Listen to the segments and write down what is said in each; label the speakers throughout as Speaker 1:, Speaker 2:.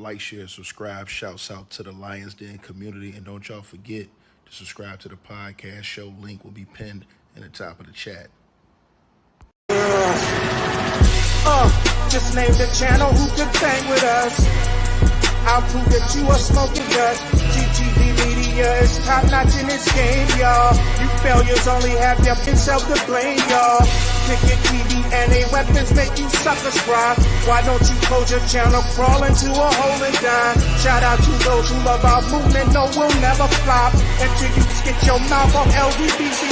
Speaker 1: like, share, subscribe. Shouts out to the Lions Den community. And don't y'all forget to subscribe to the podcast show. Link will be pinned in the top of the chat.
Speaker 2: Just name the channel who could bang with us. I'll prove that you are smoking dust. GTV Media is top notch in this game, y'all. You failures only have yourself to blame, y'all. Cricket TV and a weapons make you suckers cry. Why don't you close your channel, crawl into a hole and die? Shout out to those who love our movement, no, we'll never flop until you get your mouth on LGBT.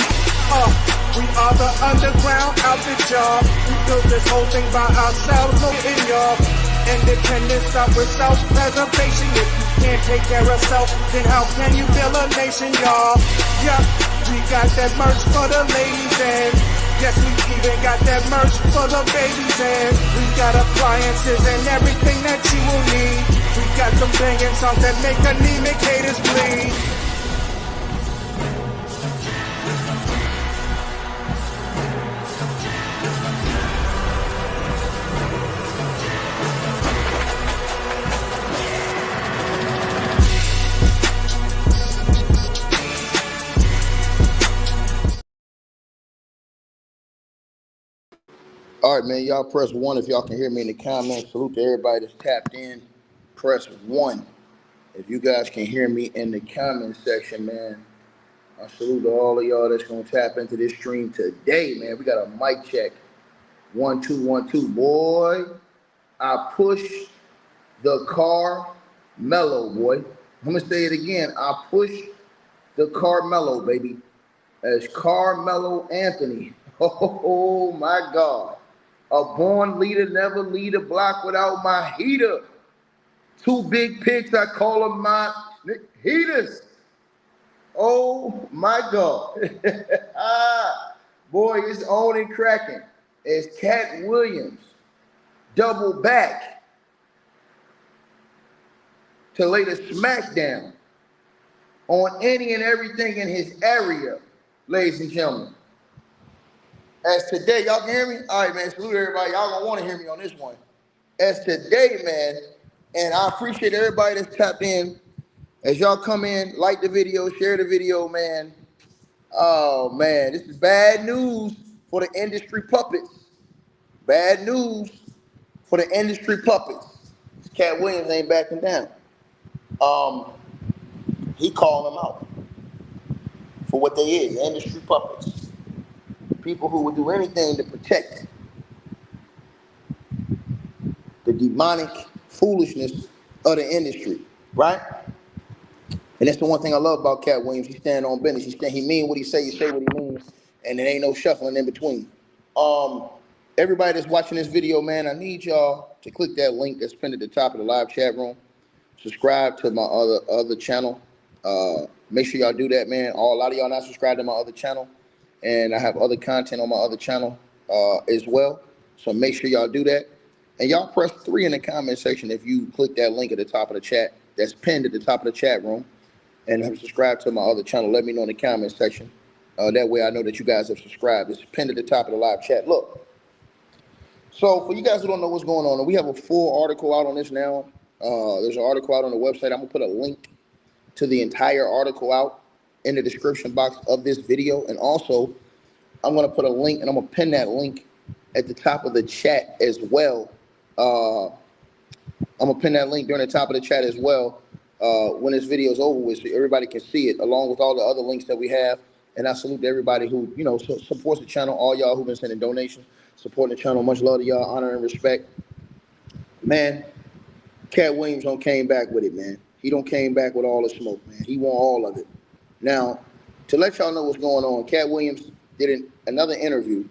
Speaker 2: We are the underground outfit, y'all. We built this whole thing by ourselves, no in y'all. Independence start with self-preservation. If you can't take care of self, then how can you build a nation, y'all? Yeah, we got that merch for the ladies and yes, we even got that merch for the babies and we got appliances and everything that you will need. We got some banging songs that make anemic haters bleed.
Speaker 3: All right, man, y'all press 1 if y'all can hear me in the comments. Salute to everybody that's tapped in. Press 1 if you guys can hear me in the comment section, man. I salute to all of y'all that's going to tap into this stream today, man. We got a mic check. 1 2 1 2. Boy, I push the Carmelo, boy. I'm going to say it again. I push the Carmelo, baby. As Carmelo Anthony. Oh, my God. A born leader, never lead a block without my heater. 2 big pigs, I call them my heaters. Oh, my God. Boy, it's on and cracking. As Katt Williams double back to lay the smackdown on any and everything in his area, ladies and gentlemen. As today, y'all can hear me? All right, man, salute everybody. Y'all gonna want to hear me on this one. As today, man, and I appreciate everybody that's tapped in. As y'all come in, like the video, share the video, man. Oh, man, this is bad news for the industry puppets. Bad news for the industry puppets. Katt Williams ain't backing down. He called them out for what they is, industry puppets. People who would do anything to protect the demonic foolishness of the industry, right? And that's the one thing I love about Katt Williams. He stand on business. He mean what he say what he means, and there ain't no shuffling in between. Everybody that's watching this video, man, I need y'all to click that link that's pinned at the top of the live chat room. Subscribe to my other channel. Make sure y'all do that, man. A lot of y'all not subscribed to my other channel. And I have other content on my other channel as well. So make sure y'all do that. And y'all press 3 in the comment section if you click that link at the top of the chat. That's pinned at the top of the chat room. And subscribe to my other channel. Let me know in the comment section. That way I know that you guys have subscribed. It's pinned at the top of the live chat. Look. So for you guys who don't know what's going on, we have a full article out on this now. There's an article out on the website. I'm going to put a link to the entire article out in the description box of this video. And also, I'm going to put a link, and I'm going to pin that link at the top of the chat as well. I'm going to pin that link during the top of the chat as well when this video is over with, so everybody can see it, along with all the other links that we have. And I salute to everybody who, supports the channel, all y'all who've been sending donations, supporting the channel. Much love to y'all, honor and respect. Man, Katt Williams don't came back with it, man. He don't came back with all the smoke, man. He want all of it. Now, to let y'all know what's going on, Katt Williams did another interview,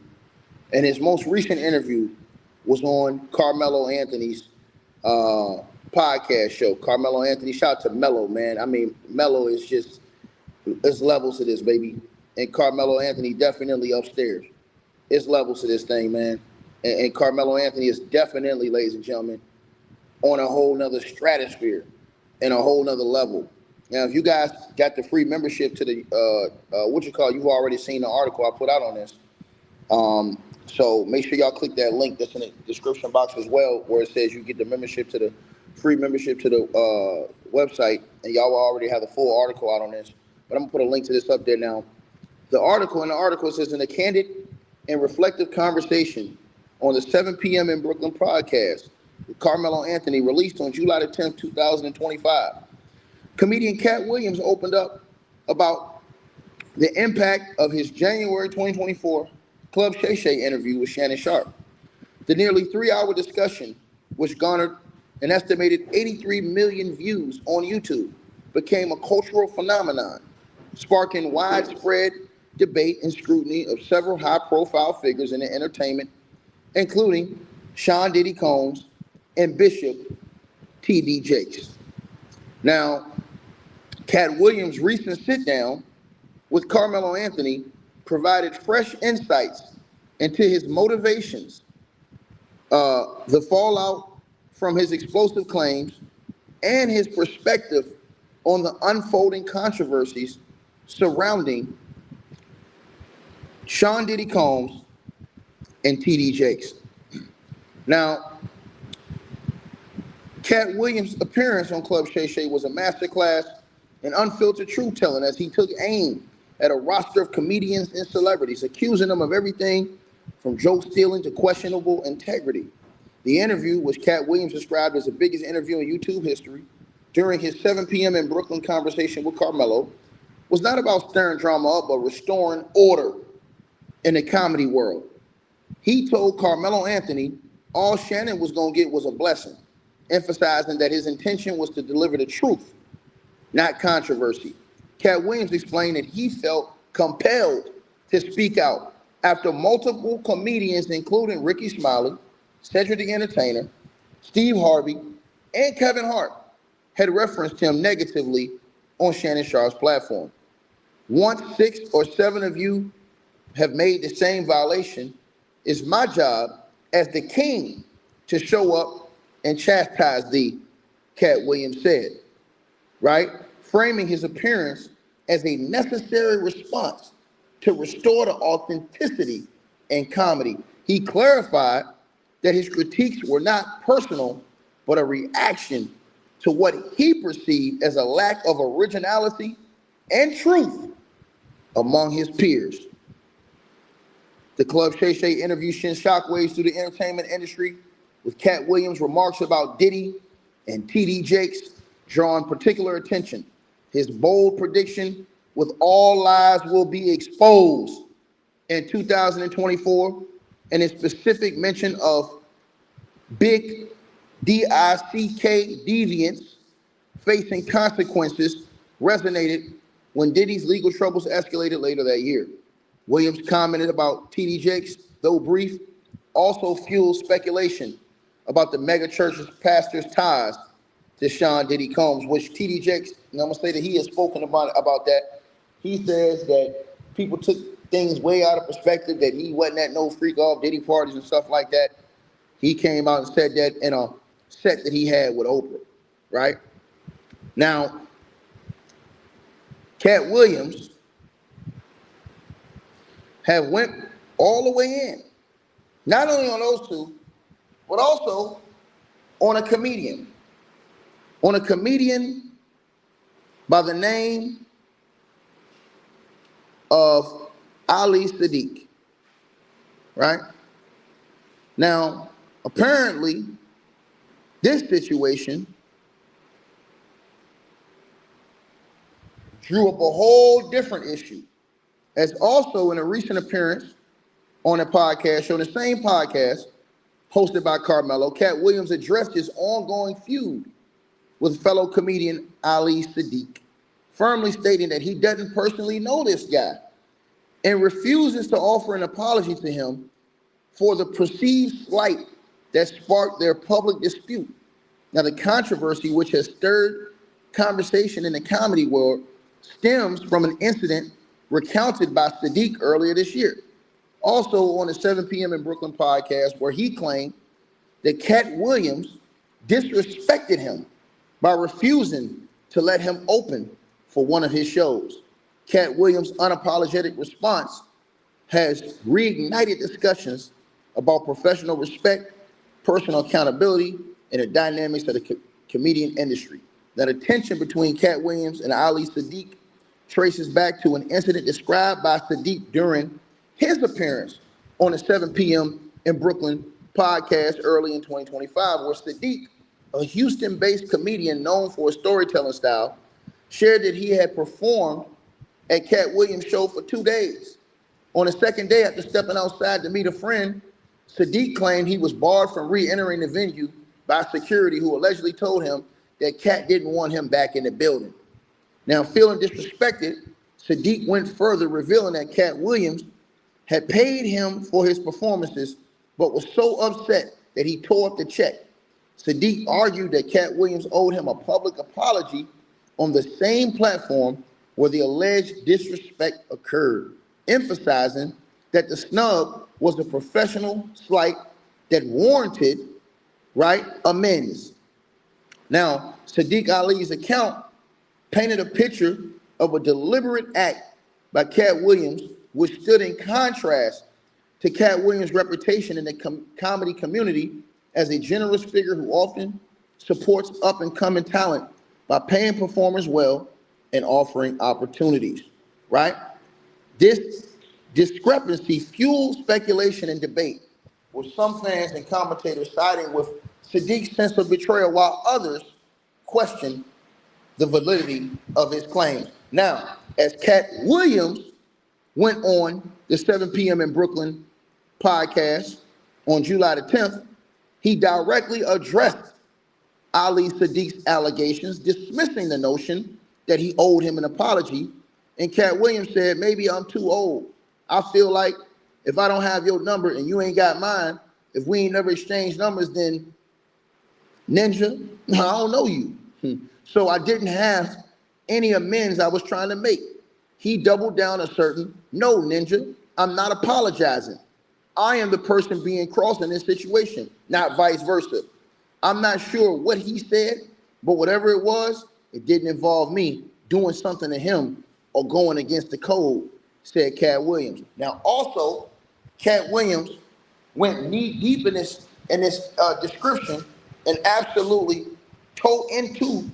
Speaker 3: and his most recent interview was on Carmelo Anthony's podcast show. Carmelo Anthony, shout out to Melo, man. I mean, Melo is just, there's levels to this, baby. And Carmelo Anthony definitely upstairs. It's levels to this thing, man. And Carmelo Anthony is definitely, ladies and gentlemen, on a whole nother stratosphere and a whole nother level. Now, if you guys got the free membership to the, you've already seen the article I put out on this. So make sure y'all click that link that's in the description box as well, where it says you get the membership to free membership to the website, and y'all will already have the full article out on this. But I'm gonna put a link to this up there now. The article says, in a candid and reflective conversation on the 7 p.m. in Brooklyn podcast with Carmelo Anthony, released on July the 10th, 2025, comedian Katt Williams opened up about the impact of his January 2024 Club Shay Shay interview with Shannon Sharpe. The nearly 3-hour discussion, which garnered an estimated 83 million views on YouTube, became a cultural phenomenon, sparking widespread debate and scrutiny of several high-profile figures in the entertainment, including Sean Diddy Combs and Bishop T.D. Jakes. Now, Katt Williams' recent sit-down with Carmelo Anthony provided fresh insights into his motivations, the fallout from his explosive claims, and his perspective on the unfolding controversies surrounding Sean Diddy Combs and T.D. Jakes. Now, Katt Williams' appearance on Club Shay Shay was a masterclass in unfiltered truth-telling as he took aim at a roster of comedians and celebrities, accusing them of everything from joke stealing to questionable integrity. The interview, which Katt Williams described as the biggest interview in YouTube history, during his 7 p.m. in Brooklyn conversation with Carmelo, was not about stirring drama up, but restoring order in the comedy world. He told Carmelo Anthony all Shannon was going to get was a blessing, emphasizing that his intention was to deliver the truth, not controversy. Katt Williams explained that he felt compelled to speak out after multiple comedians, including Ricky Smiley, Cedric the Entertainer, Steve Harvey, and Kevin Hart, had referenced him negatively on Shannon Sharpe's platform. Once 6 or 7 of you have made the same violation, it's my job as the king to show up and chastise thee, Katt Williams said, right? Framing his appearance as a necessary response to restore the authenticity in comedy. He clarified that his critiques were not personal, but a reaction to what he perceived as a lack of originality and truth among his peers. The Club Shay Shay interview sent shockwaves through the entertainment industry, with Katt Williams' remarks about Diddy and T.D. Jakes drawing particular attention. His bold prediction, with all lies will be exposed in 2024, and his specific mention of big D-I-C-K deviants facing consequences resonated when Diddy's legal troubles escalated later that year. Williams commented about T.D. Jakes, though brief, also fueled speculation about the mega church's pastor's ties to Sean Diddy Combs, which T.D. Jakes, and I'm going to say that he has spoken about that. He says that people took things way out of perspective, that he wasn't at no freak off Diddy parties and stuff like that. He came out and said that in a set that he had with Oprah, right? Now, Katt Williams have went all the way in, not only on those two, but also on a comedian by the name of Ali Siddiq, right? Now, apparently, this situation drew up a whole different issue, as also in a recent appearance on a podcast show, the same podcast hosted by Carmelo, Katt Williams addressed his ongoing feud with fellow comedian Ali Siddiq, firmly stating that he doesn't personally know this guy and refuses to offer an apology to him for the perceived slight that sparked their public dispute. Now, the controversy, which has stirred conversation in the comedy world, stems from an incident recounted by Siddiq earlier this year, also on the 7 p.m. in Brooklyn podcast, where he claimed that Katt Williams disrespected him by refusing to let him open for one of his shows. Katt Williams' unapologetic response has reignited discussions about professional respect, personal accountability, and the dynamics of the comedian industry. Now, the tension between Katt Williams and Ali Siddiq traces back to an incident described by Siddiq during his appearance on the 7 p.m. in Brooklyn podcast early in 2025, where Siddiq, a Houston-based comedian known for his storytelling style, shared that he had performed at Katt Williams' show for 2 days. On the second day, after stepping outside to meet a friend, Siddiq claimed he was barred from re-entering the venue by security, who allegedly told him that Katt didn't want him back in the building. Now, feeling disrespected, Siddiq went further, revealing that Katt Williams had paid him for his performances, but was so upset that he tore up the check. Siddiq argued that Katt Williams owed him a public apology on the same platform where the alleged disrespect occurred, emphasizing that the snub was a professional slight that warranted, right, amends. Now, Siddiq Ali's account painted a picture of a deliberate act by Katt Williams, which stood in contrast to Katt Williams' reputation in the comedy community as a generous figure who often supports up-and-coming talent by paying performers well and offering opportunities, right? This discrepancy fueled speculation and debate, with some fans and commentators siding with Siddiq's sense of betrayal, while others questioned the validity of his claims. Now, as Katt Williams went on the 7 p.m. in Brooklyn podcast on July the 10th, he directly addressed Ali Siddiq's allegations, dismissing the notion that he owed him an apology. And Katt Williams said, "Maybe I'm too old. I feel like if I don't have your number and you ain't got mine, if we ain't never exchanged numbers, then Ninja, I don't know you. So I didn't have any amends I was trying to make." He doubled down asserting, "No, Ninja, I'm not apologizing. I am the person being crossed in this situation, not vice versa." I'm not sure what he said, but whatever it was, it didn't involve me doing something to him or going against the code, said Katt Williams. Now, also, Katt Williams went knee deep in this description and absolutely tore into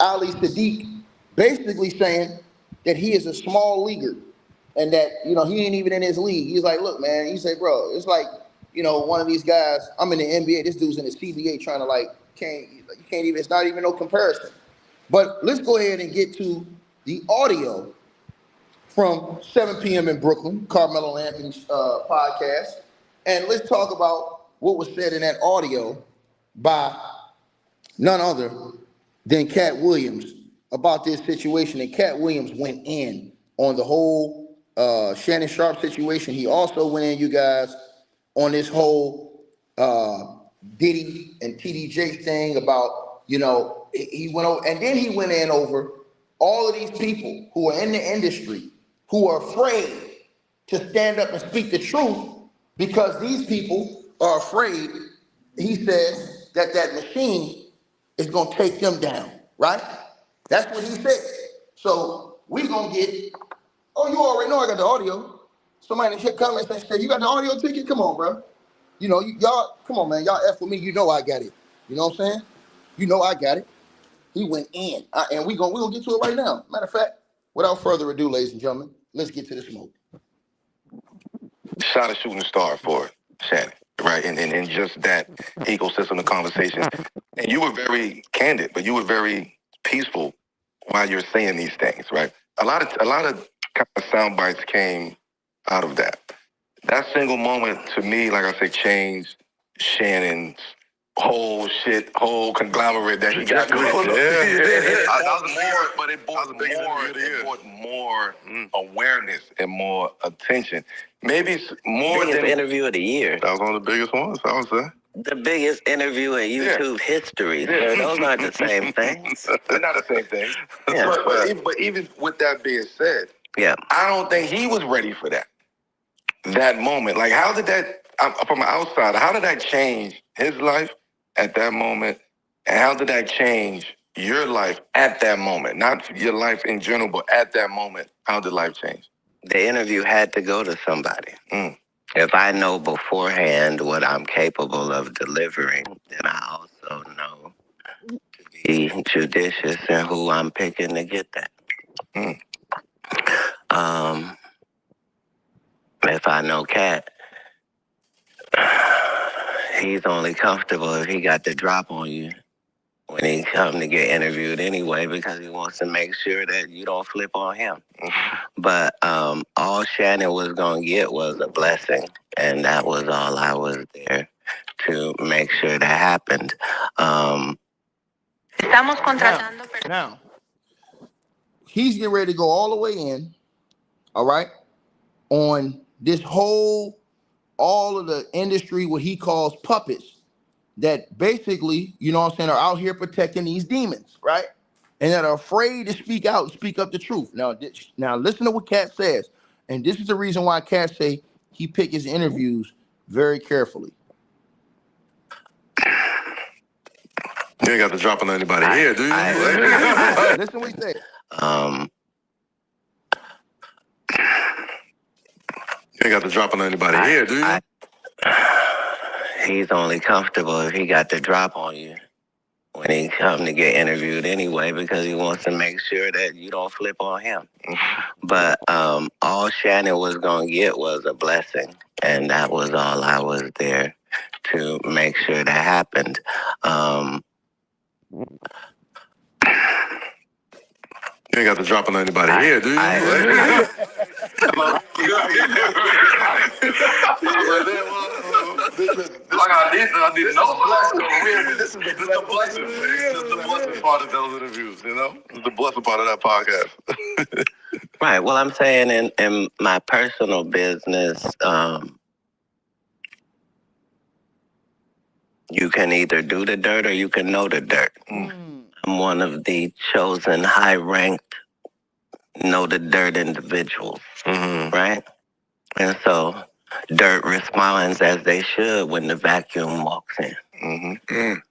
Speaker 3: Ali Siddiq, basically saying that he is a small leaguer and that, he ain't even in his league. He's like, "Look, man," he said, "Bro, it's like, one of these guys, I'm in the NBA, this dude's in the CBA trying to you can't even, it's not even no comparison." But let's go ahead and get to the audio from 7 p.m. in Brooklyn, Carmelo Anthony's podcast. And let's talk about what was said in that audio by none other than Katt Williams about this situation. And Katt Williams went in on the whole Shannon Sharpe situation. He also went in, you guys, on this whole Diddy and TDJ thing about, he went over, and then he went in over all of these people who are in the industry who are afraid to stand up and speak the truth because these people are afraid, he says, that machine is going to take them down, right? That's what he said. So we're going to get, oh, you already know I got the audio. Somebody in the comments say, "You got the audio ticket? Come on, bro. Y'all, come on, man. Y'all F with me. You know I got it. You know what I'm saying? You know I got it." He went in. And we're gonna get to it right now. Matter of fact, without further ado, ladies and gentlemen, let's get to the smoke.
Speaker 4: Shot a shooting star for it, Shannon, right? And just that ecosystem of conversation. And you were very candid, but you were very peaceful while you're saying these things, right? A lot of kind of sound bites came out of that. That single moment, to me, like I say, changed Shannon's whole conglomerate that he got going on. But it brought more awareness and more attention. Maybe more
Speaker 5: biggest
Speaker 4: than
Speaker 5: interview of the year.
Speaker 4: That was one of the biggest ones, I would say.
Speaker 5: The biggest interview in YouTube history. So those aren't the same things.
Speaker 4: They're not the same thing.
Speaker 5: Yeah.
Speaker 4: But even with that being said,
Speaker 5: Yeah.
Speaker 4: I don't think he was ready for that moment. Like, how did that, from an outsider, how did that change his life at that moment? And how did that change your life at that moment? Not your life in general, but at that moment, how did life change?
Speaker 5: The interview had to go to somebody. If I know beforehand what I'm capable of delivering, then I also know to be judicious in who I'm picking to get that. Um, if I know Katt, he's only comfortable if he got the drop on you when he come to get interviewed anyway, because he wants to make sure that you don't flip on him. But all Shannon was going to get was a blessing, and that was all I was there to make sure that happened.
Speaker 3: Estamos contratando. Now, he's getting ready to go all the way in, all right, on this whole, all of the industry, what he calls puppets, that basically, you know what I'm saying, are out here protecting these demons, right? And that are afraid to speak out and speak up the truth. Now listen to what Katt says. And this is the reason why Katt say he pick his interviews very carefully.
Speaker 4: You ain't got to drop on anybody here, do you?
Speaker 3: Listen what he said.
Speaker 4: You ain't got to drop on anybody here, do you?
Speaker 5: He's only comfortable if he got the drop on you when he come to get interviewed anyway, because he wants to make sure that you don't flip on him. But all Shannon was going to get was a blessing, and that was all I was there to make sure that happened.
Speaker 4: You ain't got to drop on anybody here, do you?
Speaker 1: I didn't know. This is the blessing. This is the blessing part of those interviews, you know? This is the blessing part of that podcast.
Speaker 5: Right. Well, I'm saying in my personal business, you can either do the dirt or you can know the dirt. I'm one of the chosen high-ranked know the dirt individuals, right? And so dirt responds as they should when the vacuum walks in.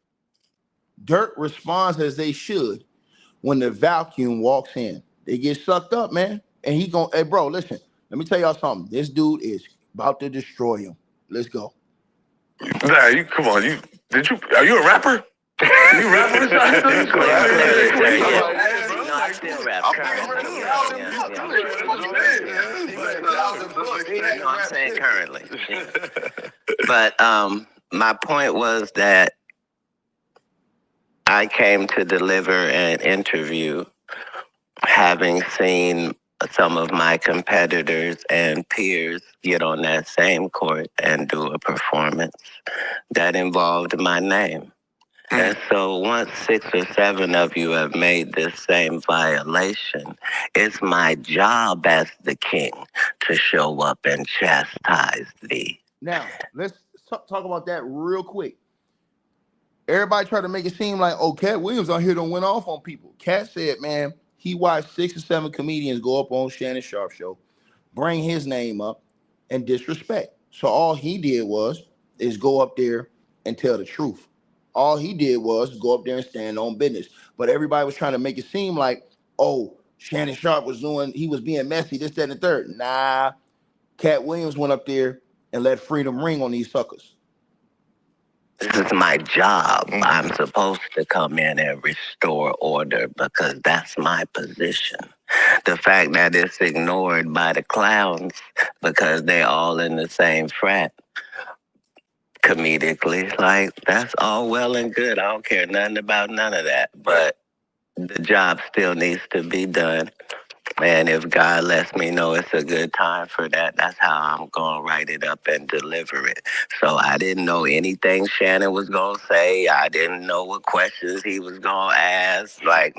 Speaker 3: Dirt responds as they should when the vacuum walks in. They get sucked up, man. And he gon', hey, bro, listen, let me tell y'all something. This dude is about to destroy him. Let's go.
Speaker 1: Nah, you come on. Are you a rapper? You rap on the side?
Speaker 5: I still rap. I'm saying currently. But my point was that I came to deliver an interview having seen some of my competitors and peers get on that same court and do a performance that involved my name. And so once 6 or 7 of you have made this same violation, it's my job as the king to show up and chastise thee.
Speaker 3: Now, let's talk about that real quick. Everybody try to make it seem like, oh, Katt Williams out here don't went off on people. Katt said, man, he watched 6 or 7 comedians go up on Shannon Sharp show, bring his name up, and disrespect. So all he did is go up there and tell the truth. All he did was go up there and stand on business. But everybody was trying to make it seem like, oh, Shannon Sharp he was being messy, this, that, and the third. Nah, Katt Williams went up there and let freedom ring on these suckers.
Speaker 5: This is my job. I'm supposed to come in and restore order because that's my position. The fact that it's ignored by the clowns because they're all in the same frat, comedically, like, that's all well and good. I don't care nothing about none of that. But the job still needs to be done. And if God lets me know it's a good time for that, that's how I'm going to write it up and deliver it. So I didn't know anything Shannon was going to say. I didn't know what questions he was going to ask. Like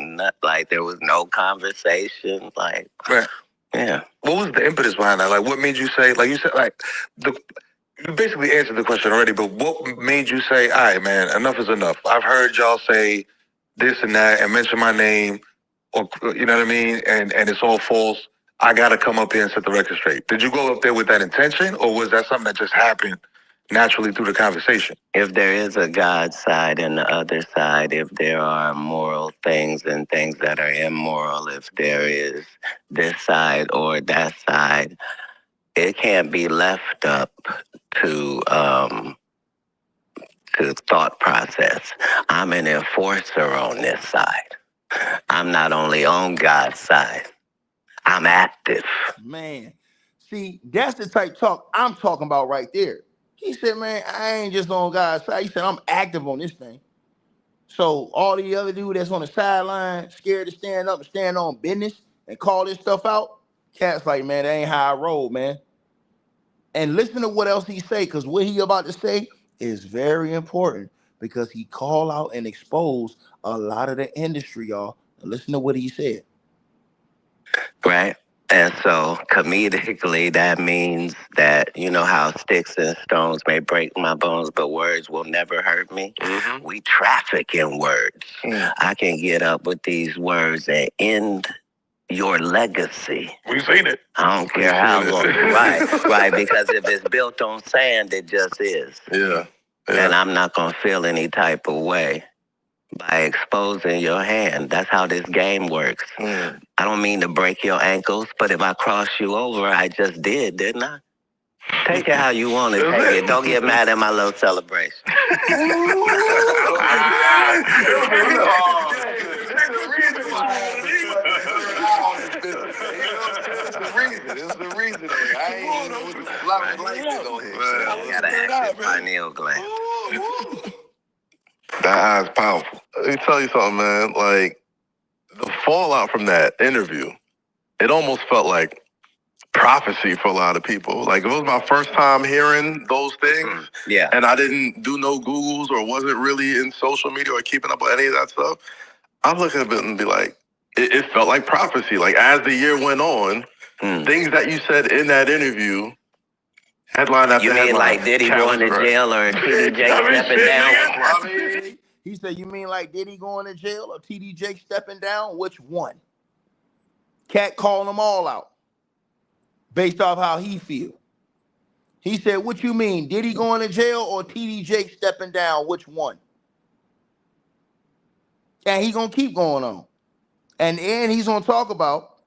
Speaker 5: there was no conversation. Like,
Speaker 1: right.
Speaker 5: Yeah.
Speaker 1: What was the impetus behind that? Like, what made you say, like you said, like, you basically answered the question already, but what made you say, all right, man, enough is enough. I've heard y'all say this and that and mention my name, or you know what I mean, and it's all false. I got to come up here and set the record straight. Did you go up there with that intention, or was that something that just happened naturally through the conversation?
Speaker 5: If there is a God side and the other side, if there are moral things and things that are immoral, if there is this side or that side, it can't be left up to thought process. I'm an enforcer on this side. I'm not only on God's side, I'm active.
Speaker 3: Man, see, that's the type talk I'm talking about right there. He said, man, I ain't just on God's side. He said, I'm active on this thing. So all the other dude that's on the sideline, scared to stand up and stand on business and call this stuff out, Katt's like, man, that ain't how I roll, man. And listen to what else he say, because what he about to say is very important, because he call out and expose a lot of the industry, y'all. Listen to what he said.
Speaker 5: Right? And so comedically, that means that, you know how sticks and stones may break my bones, but words will never hurt me. Mm-hmm. We traffic in words. Mm. I can get up with these words and end your legacy.
Speaker 1: We've seen it.
Speaker 5: I don't care how long. Right, because if it's built on sand, it just is.
Speaker 4: Yeah.
Speaker 5: And I'm not going to feel any type of way by exposing your hand. That's how this game works. Mm. I don't mean to break your ankles, but if I cross you over, I just did, didn't I? Take it how you want to take it. Don't get mad at my little celebration.
Speaker 4: It's the reason. I ain't know a lot of light to go ahead.
Speaker 5: You got an active pineal gland.
Speaker 4: That eye's powerful. Let me tell you something, man. Like, the fallout from that interview, it almost felt like prophecy for a lot of people. Like, it was my first time hearing those things.
Speaker 5: Yeah.
Speaker 4: And I didn't do no Googles or wasn't really in social media or keeping up with any of that stuff. I look at it and be like, it felt like prophecy. Like, as the year went on, things that you said in that interview, headline after headline.
Speaker 5: You mean like Diddy going to jail or TD Jakes stepping down?
Speaker 3: He said, you mean like Diddy going to jail or TD Jakes stepping down? Which one? Katt calling them all out based off how he feel. He said, what you mean, Diddy going to jail or TD Jakes stepping down? Which one? And he gonna keep going on. And then he's gonna talk about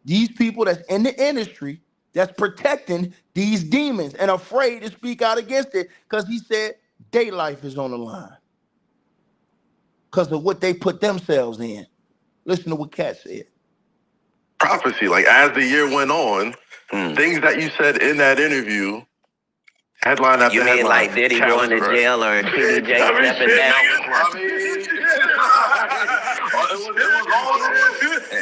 Speaker 3: these people that's in the industry that's protecting these demons and afraid to speak out against it, because he said their life is on the line because of what they put themselves in. Listen to what Katt said.
Speaker 4: Prophecy, like, as the year went on, things that you said in that interview, headline after headline.
Speaker 5: You mean like Diddy going to jail or TD Jakes stepping down?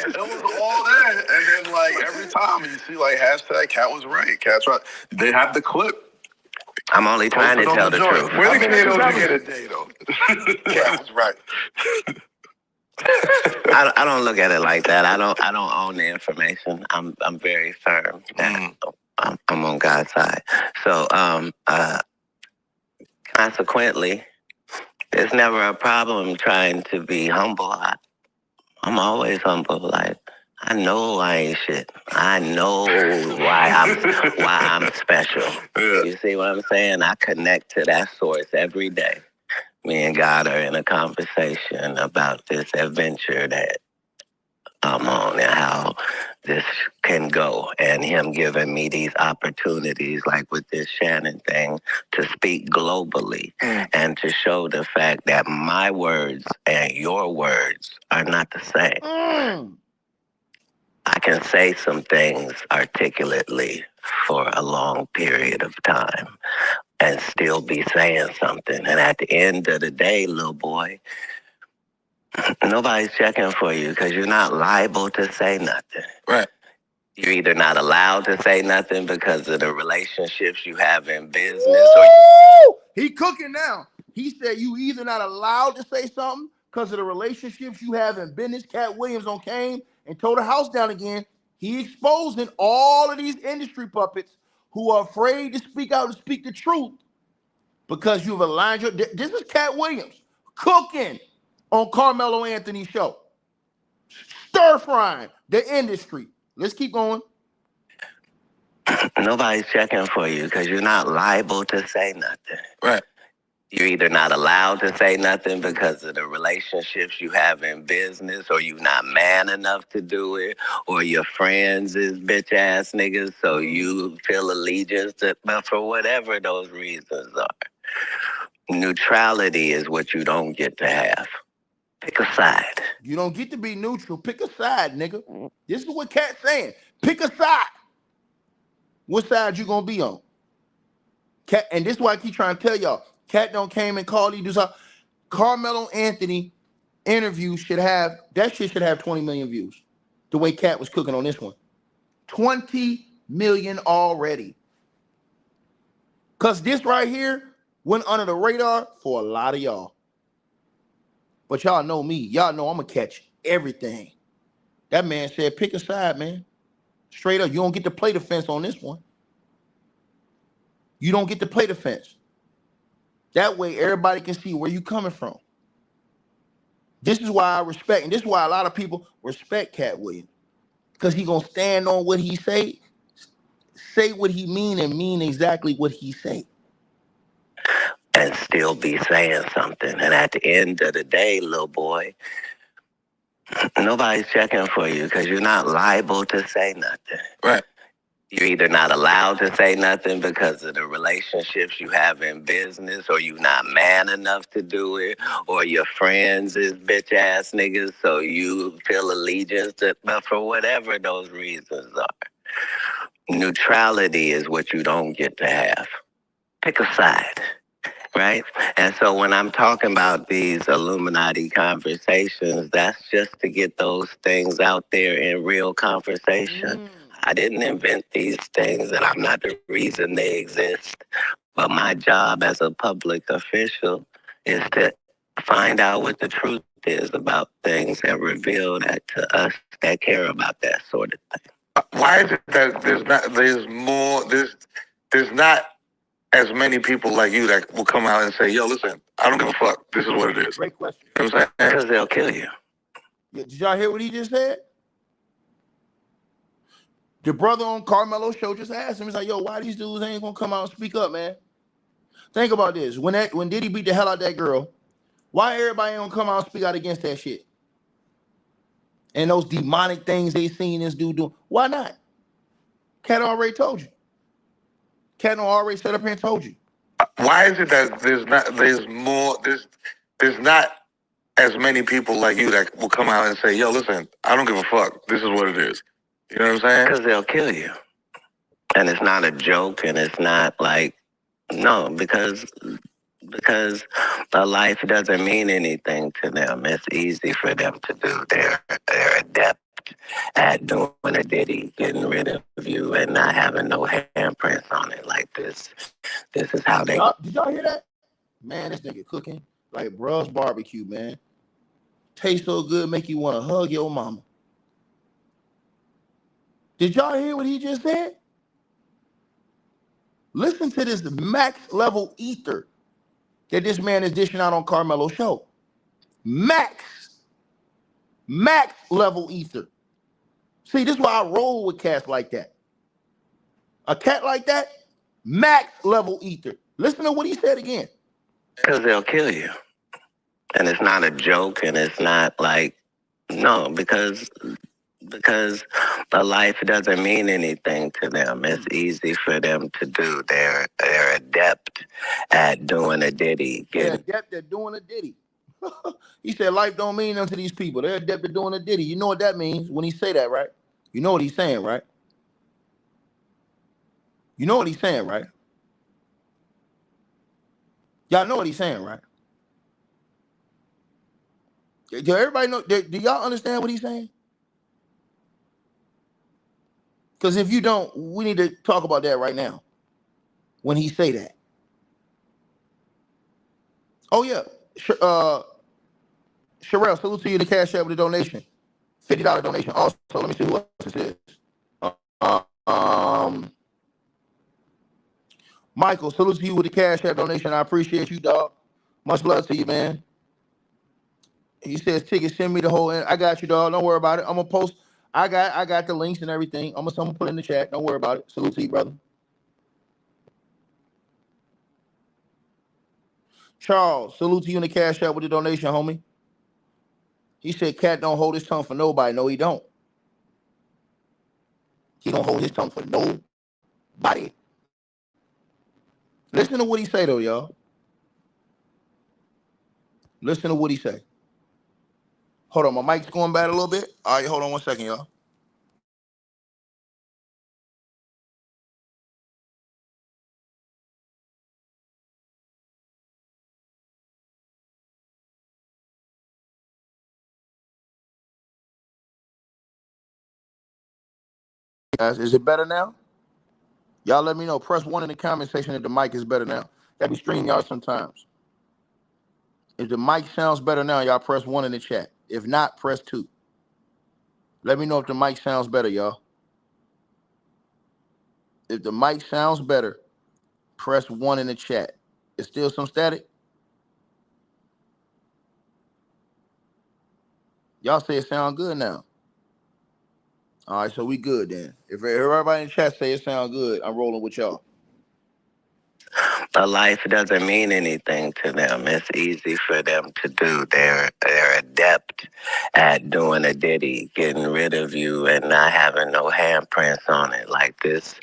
Speaker 4: It was all that. And then, like, every time you see, like, hashtag Katt was right. Katt's right. They have the clip.
Speaker 5: I'm only trying to tell the truth.
Speaker 4: Where the potatoes to get a day, though? Katt was right.
Speaker 5: I don't look at it like that. I don't own the information. I'm very firm that I'm on God's side. So consequently, it's never a problem trying to be humble. I'm always humble. Like, I know I ain't shit. I know why I'm special. Yeah. You see what I'm saying? I connect to that source every day. Me and God are in a conversation about this adventure that I'm on and how this can go, and him giving me these opportunities, like with this Shannon thing, to speak globally and to show the fact that my words and your words are not the same. I can say some things articulately for a long period of time and still be saying something. And at the end of the day, little boy, nobody's checking for you because you're not liable to say nothing.
Speaker 4: Right.
Speaker 5: You're either not allowed to say nothing because of the relationships you have in business.
Speaker 3: Or he cooking now. He said you either not allowed to say something because of the relationships you have in business. Katt Williams came and tore the house down again. He exposing all of these industry puppets who are afraid to speak out and speak the truth because you've aligned your... This is Katt Williams cooking on Carmelo Anthony's show. Stir-frying the industry. Let's keep going.
Speaker 5: Nobody's checking for you because you're not liable to say nothing.
Speaker 4: Right.
Speaker 5: You're either not allowed to say nothing because of the relationships you have in business, or you're not man enough to do it, or your friends is bitch ass niggas, so you feel allegiance to, but for whatever those reasons are. Neutrality is what you don't get to have. Pick a side.
Speaker 3: You don't get to be neutral. Pick a side, nigga. This is what Katt's saying. Pick a side. What side you gonna be on? Katt, and this is why I keep trying to tell y'all. Katt don't came and called you. Carmelo Anthony interview should have 20 million views. The way Katt was cooking on this one. 20 million already. Cause this right here went under the radar for a lot of y'all. But y'all know me. Y'all know I'm gonna catch everything. That man said, pick a side, man. Straight up, you don't get to play the fence on this one. You don't get to play the fence. That way, everybody can see where you coming from. This is why I respect, and this is why a lot of people respect Katt Williams. Because he gonna stand on what he say what he mean, and mean exactly what he say.
Speaker 5: And still be saying something. And at the end of the day, little boy, nobody's checking for you because you're not liable to say nothing.
Speaker 1: Right.
Speaker 5: You're either not allowed to say nothing because of the relationships you have in business, or you're not man enough to do it, or your friends is bitch ass niggas, so you feel allegiance to, but for whatever those reasons are. Neutrality is what you don't get to have. Pick a side. Right? And so when I'm talking about these Illuminati conversations, that's just to get those things out there in real conversation. I didn't invent these things, and I'm not the reason they exist. But my job as a public official is to find out what the truth is about things and reveal that to us that care about that sort of thing.
Speaker 1: Why is it that there's not as many people like you that will come out and say, yo, listen, I don't give a fuck. This is what it is.
Speaker 3: Great question.
Speaker 1: You know what I'm saying?
Speaker 5: Because they'll kill you.
Speaker 3: Yeah, did y'all hear what he just said? The brother on Carmelo's show just asked him, he's like, yo, why these dudes ain't gonna come out and speak up, man? Think about this. When Diddy beat the hell out of that girl, why everybody ain't gonna come out and speak out against that shit? And those demonic things they seen this dude do. Why not? Katt already told you. Katt already set up here and told you.
Speaker 1: Why is it that there's not as many people like you that will come out and say, yo, listen, I don't give a fuck. This is what it is. You know what I'm saying?
Speaker 5: Because they'll kill you. And it's not a joke, and it's not like, no, because a life doesn't mean anything to them. It's easy for them to do. They're adept at doing a Diddy, getting rid of you and not having no handprints on it like this. This is how they...
Speaker 3: Did y'all hear that? Man, this nigga cooking like bruh's barbecue, man. Tastes so good, make you want to hug your mama. Did y'all hear what he just said? Listen to this max level ether that this man is dishing out on Carmelo's show. Max level ether. See, this is why I roll with cats like that. A cat like that, max level ether. Listen to what he said again.
Speaker 5: Because they'll kill you. And it's not a joke, and it's not like, no, because a life doesn't mean anything to them. It's easy for them to do. They're adept at doing a Diddy.
Speaker 3: They're adept at doing a Diddy. He said life don't mean nothing to these people. They're adept at doing a Diddy. You know what that means when he say that, right? You know what he's saying, right? You know what he's saying, right? Y'all know what he's saying, right? Do everybody know? Do y'all understand what he's saying? Because if you don't, we need to talk about that right now. When he say that. Oh yeah. Sherelle, salute to you, the Cash App with the donation. $50 donation. Also, let me see who else this is. Michael, salute to you with the Cash App donation. I appreciate you, dog. Much love to you, man. He says, tickets, send me the whole end. I got you, dog. Don't worry about it. I'm gonna post. I got the links and everything. I'm gonna put it in the chat. Don't worry about it. Salute to you, brother. Charles, salute to you in the cash app with the donation, homie. He said Katt don't hold his tongue for nobody. No, he don't. He don't hold his tongue for nobody. Listen to what he say, though, y'all. Listen to what he say. Hold on, my mic's going bad a little bit. All right, hold on 1 second, y'all. Guys, is it better now? Y'all let me know. Press 1 in the comment section if the mic is better now. That be streaming y'all sometimes. If the mic sounds better now, y'all press 1 in the chat. If not, press 2. Let me know if the mic sounds better, y'all. If the mic sounds better, press 1 in the chat. Is still some static? Y'all say it sound good now. All right, so we good then. If everybody in the chat say it sound good, I'm rolling with y'all.
Speaker 5: A life doesn't mean anything to them. It's easy for them to do. They're adept at doing a Diddy, getting rid of you and not having no handprints on it. Like this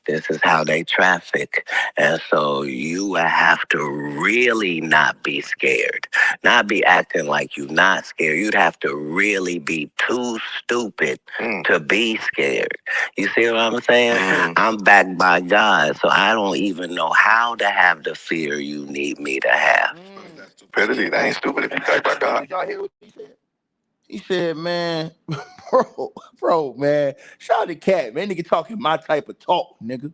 Speaker 5: is how they traffic. And so you would have to really not be scared. Not be acting like you not scared. You'd have to really be too stupid to be scared. You see what I'm saying? I'm backed by God, so I don't even know how to have the fear you need me to have.
Speaker 4: That's stupidity. That ain't stupid if you backed by God.
Speaker 3: Did y'all hear what he said? He said, man, bro, man, shout out to Katt, man. Nigga talking my type of talk, nigga.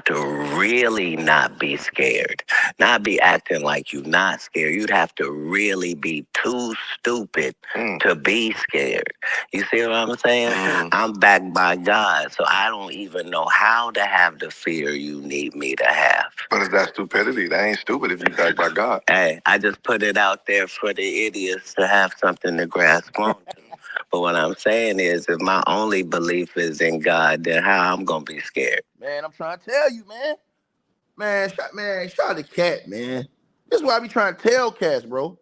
Speaker 5: To really not be scared, not be acting like you not scared. You'd have to really be too stupid to be scared. You see what I'm saying? I'm backed by God, so I don't even know how to have the fear you need me to have.
Speaker 4: But is that stupidity? That ain't stupid if you backed by God.
Speaker 5: Hey, I just put it out there for the idiots to have something to grasp onto. But what I'm saying is, if my only belief is in God, then how I'm gonna be scared?
Speaker 3: Man, I'm trying to tell you, man. Shout out to Katt, man. This is why I be trying to tell cats, bro.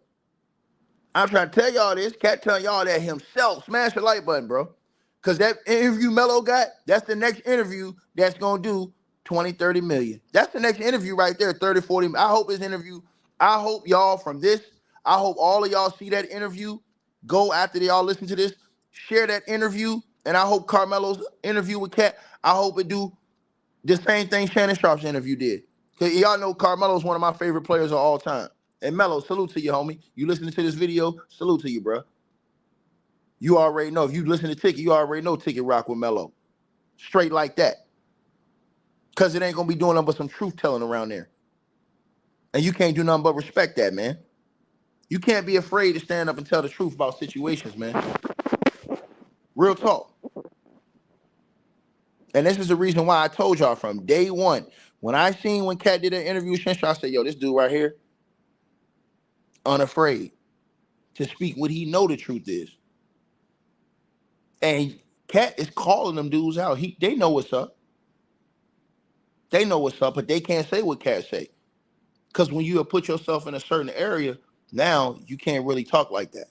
Speaker 3: I'm trying to tell y'all this. Katt telling y'all that himself. Smash the like button, bro. Because that interview Melo got, that's the next interview that's going to do 20, 30 million. That's the next interview right there, 30, 40. I hope his interview, I hope y'all from this, I hope all of y'all see that interview. Go after y'all listen to this, share that interview, and I hope Carmelo's interview with Katt, I hope it do the same thing Shannon Sharp's interview did. Because y'all know Carmelo's one of my favorite players of all time. And Melo, salute to you, homie. You listening to this video, salute to you, bro. You already know. If you listen to Ticket, you already know Ticket rock with Melo. Straight like that. Because it ain't going to be doing nothing but some truth-telling around there. And you can't do nothing but respect that, man. You can't be afraid to stand up and tell the truth about situations, man. Real talk. And this is the reason why I told y'all from day one. When I seen when Katt did an interview with Shenshar, I said, yo, this dude right here, unafraid to speak what he know the truth is. And Katt is calling them dudes out. They know what's up. They know what's up, but they can't say what Katt say. Because when you have put yourself in a certain area, now you can't really talk like that.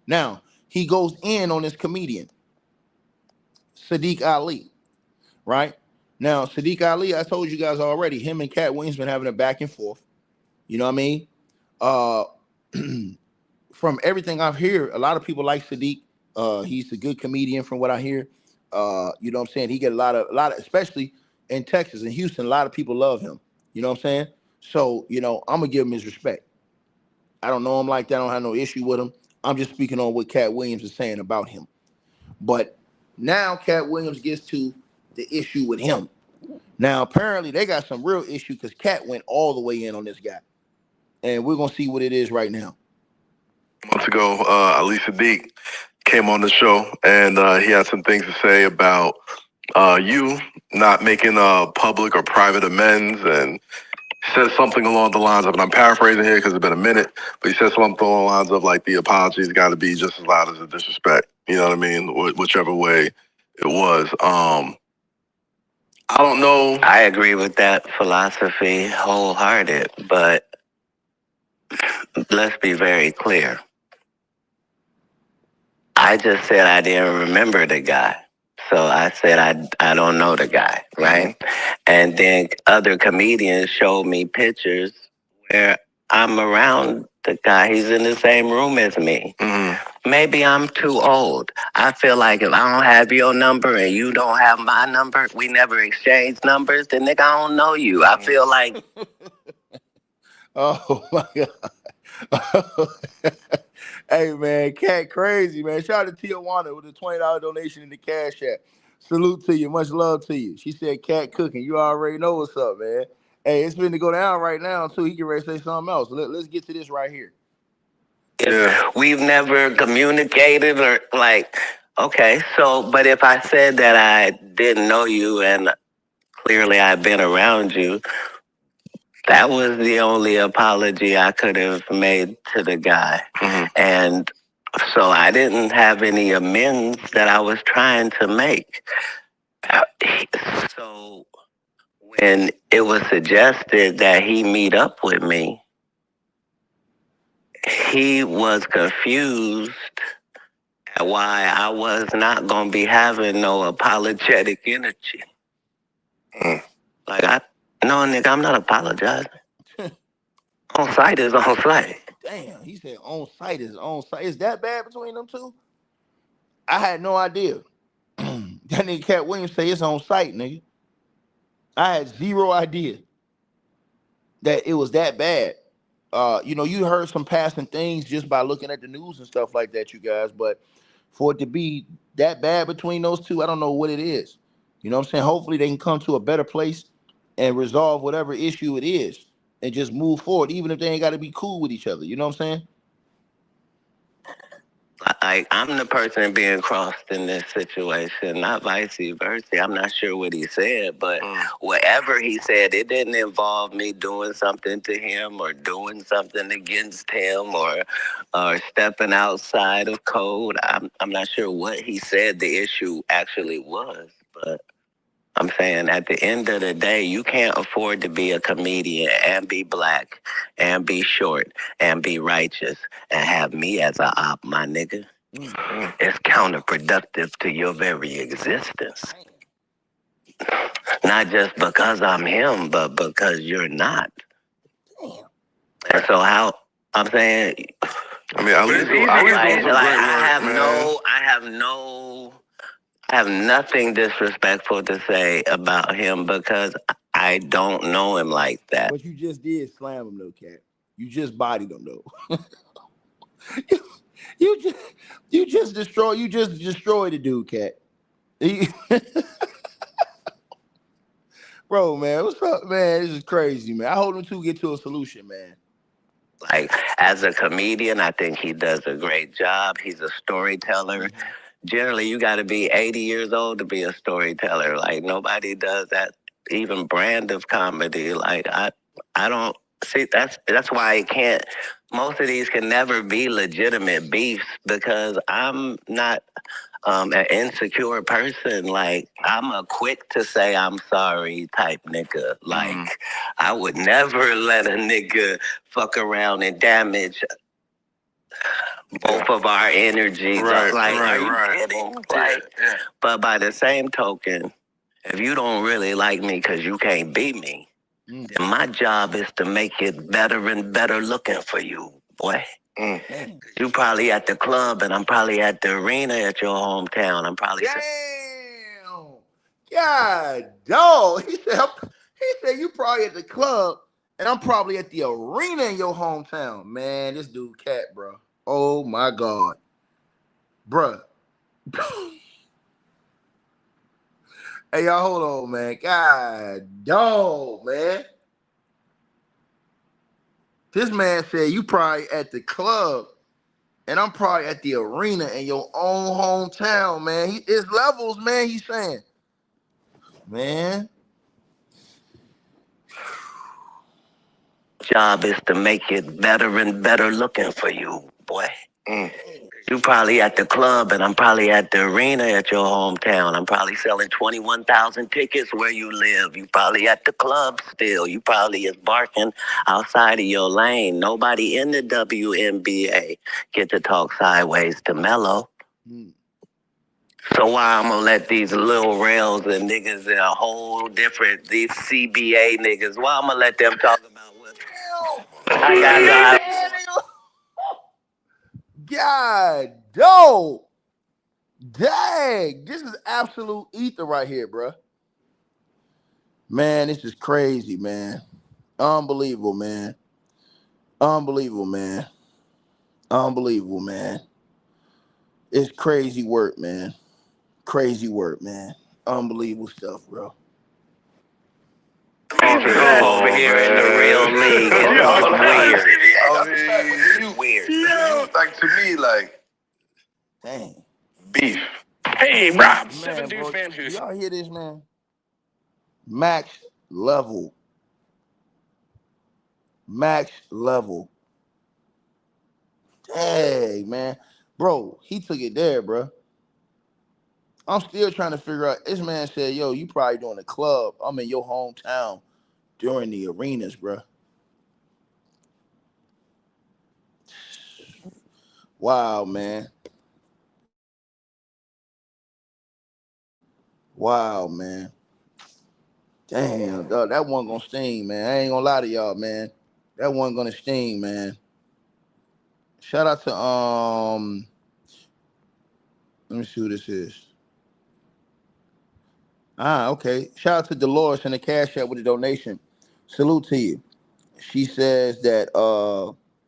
Speaker 3: Now, he goes in on this comedian, Siddiq Ali, right? Now, Siddiq Ali, I told you guys already, him and Katt Williams been having a back and forth. You know what I mean? From everything I've heard, a lot of people like Siddiq. He's a good comedian from what I hear. You know what I'm saying? He get a lot of, especially in Texas and Houston, a lot of people love him. You know what I'm saying? So, you know, I'm going to give him his respect. I don't know him like that. I don't have no issue with him. I'm just speaking on what Katt Williams is saying about him. But now Katt Williams gets to the issue with him. Now, apparently, they got some real issue because Katt went all the way in on this guy. And we're going to see what it is right now.
Speaker 4: Months ago, Ali Siddiq came on the show, and he had some things to say about you not making public or private amends, and said something along the lines of, and I'm paraphrasing here because it's been a minute, but he said something along the lines of like the apologies got to be just as loud as the disrespect. You know what I mean? Whichever way it was. I don't know.
Speaker 5: I agree with that philosophy wholehearted, but let's be very clear. I just said I didn't remember the guy. So I said I don't know the guy, right? And then other comedians showed me pictures where I'm around the guy. He's in the same room as me. Maybe I'm too old. I feel like if I don't have your number and you don't have my number, we never exchange numbers, then nigga, I don't know you. I feel like...
Speaker 3: Oh my God. Hey man, Katt crazy, man. Shout out to Tijuana with a $20 donation in the Cash App. Salute to you. Much love to you. She said Katt cooking. You already know what's up, man. Hey, it's finna go down right now too. He can ready to say something else. Let's get to this right here.
Speaker 5: Yeah. We've never communicated or like, okay, so, but if I said that I didn't know you and clearly I've been around you, that was the only apology I could have made to the guy. And so I didn't have any amends that I was trying to make. So when it was suggested that he meet up with me, he was confused at why I was not going to be having no apologetic energy. Like, no, nigga, I'm not apologizing. On site is on site.
Speaker 3: Damn, he said on site is on site. Is that bad between them two? I had no idea. That nigga Katt Williams say it's on site, nigga. I had zero idea that it was that bad. You know, you heard some passing things just by looking at the news and stuff like that, you guys. But for it to be that bad between those two, I don't know what it is. You know what I'm saying? Hopefully they can come to a better place and resolve whatever issue it is and just move forward, even if they ain't got to be cool with each other. You know what I'm saying?
Speaker 5: I'm the person being crossed in this situation, not vice versa. I'm not sure what he said, but whatever he said, it didn't involve me doing something to him or doing something against him or stepping outside of code. I'm not sure what he said the issue actually was, but I'm saying at the end of the day, you can't afford to be a comedian and be black and be short and be righteous and have me as a op, my nigga. It's counterproductive to your very existence. Not just because I'm him, but because you're not. And so how, I'm saying...
Speaker 4: I mean,
Speaker 5: I have nothing disrespectful to say about him because I don't know him like that.
Speaker 3: But you just did slam him though, Katt. You just bodied him though. you just destroyed the dude, Katt. Bro, man, what's up, man? This is crazy, man. I hope them two get to a solution, man.
Speaker 5: Like, as a comedian, I think he does a great job. He's a storyteller. Generally, you got to be 80 years old to be a storyteller. Like, nobody does that even brand of comedy. Like, I don't see, that's why I can't, most of these can never be legitimate beefs because I'm not an insecure person. Like, I'm a quick to say I'm sorry type nigga. Like, I would never let a nigga fuck around and damage both of our energies. Are you kidding? But by the same token, if you don't really like me because you can't beat me, then my job is to make it better and better looking for you, boy. You probably at the club and I'm probably at the arena at your hometown. I'm probably...
Speaker 3: Damn. God, dog. He said you probably at the club and I'm probably at the arena in your hometown. Man, this dude Katt, bro. Oh my God. Bruh. Hey, y'all, hold on, man. God, dog, man. This man said you probably at the club and I'm probably at the arena in your own hometown, man. It's levels, man, he's saying. Man.
Speaker 5: Job is to make it better and better looking for you, boy. You probably at the club, and I'm probably at the arena at your hometown. I'm probably selling 21,000 tickets where you live. You probably at the club still. You probably is barking outside of your lane. Nobody in the WNBA get to talk sideways to Melo. So why I'm gonna let these little rails and niggas in a whole different, these CBA niggas, why I'm gonna let them talk about what I got?
Speaker 3: God, dope. Dang, this is absolute ether right here, bro. Man, this is crazy, man. Unbelievable, man. Unbelievable, man. Unbelievable, man. It's crazy work, man. Crazy work, man. Unbelievable stuff, bro.
Speaker 5: Over here in the real league, it's weird.
Speaker 4: Weird. Like, to me, like,
Speaker 3: Dang.
Speaker 4: beef.
Speaker 6: Hey, Rob,
Speaker 3: Man,
Speaker 6: 7 Dude
Speaker 3: bro,
Speaker 6: fan
Speaker 3: do
Speaker 6: who's
Speaker 3: y'all hear this, man? Max level. Max level. Dang, man. Bro, he took it there, bro. I'm still trying to figure out. This man said, yo, you probably doing a club. I'm in your hometown during the arenas, bro. Wow, man. Wow, man. Damn, dog, that one gonna sting, man. I ain't gonna lie to y'all, man. That one gonna sting, man. Shout out to let me see who this is. Okay. Shout out to Dolores in the Cash App with the donation. Salute to you. She says that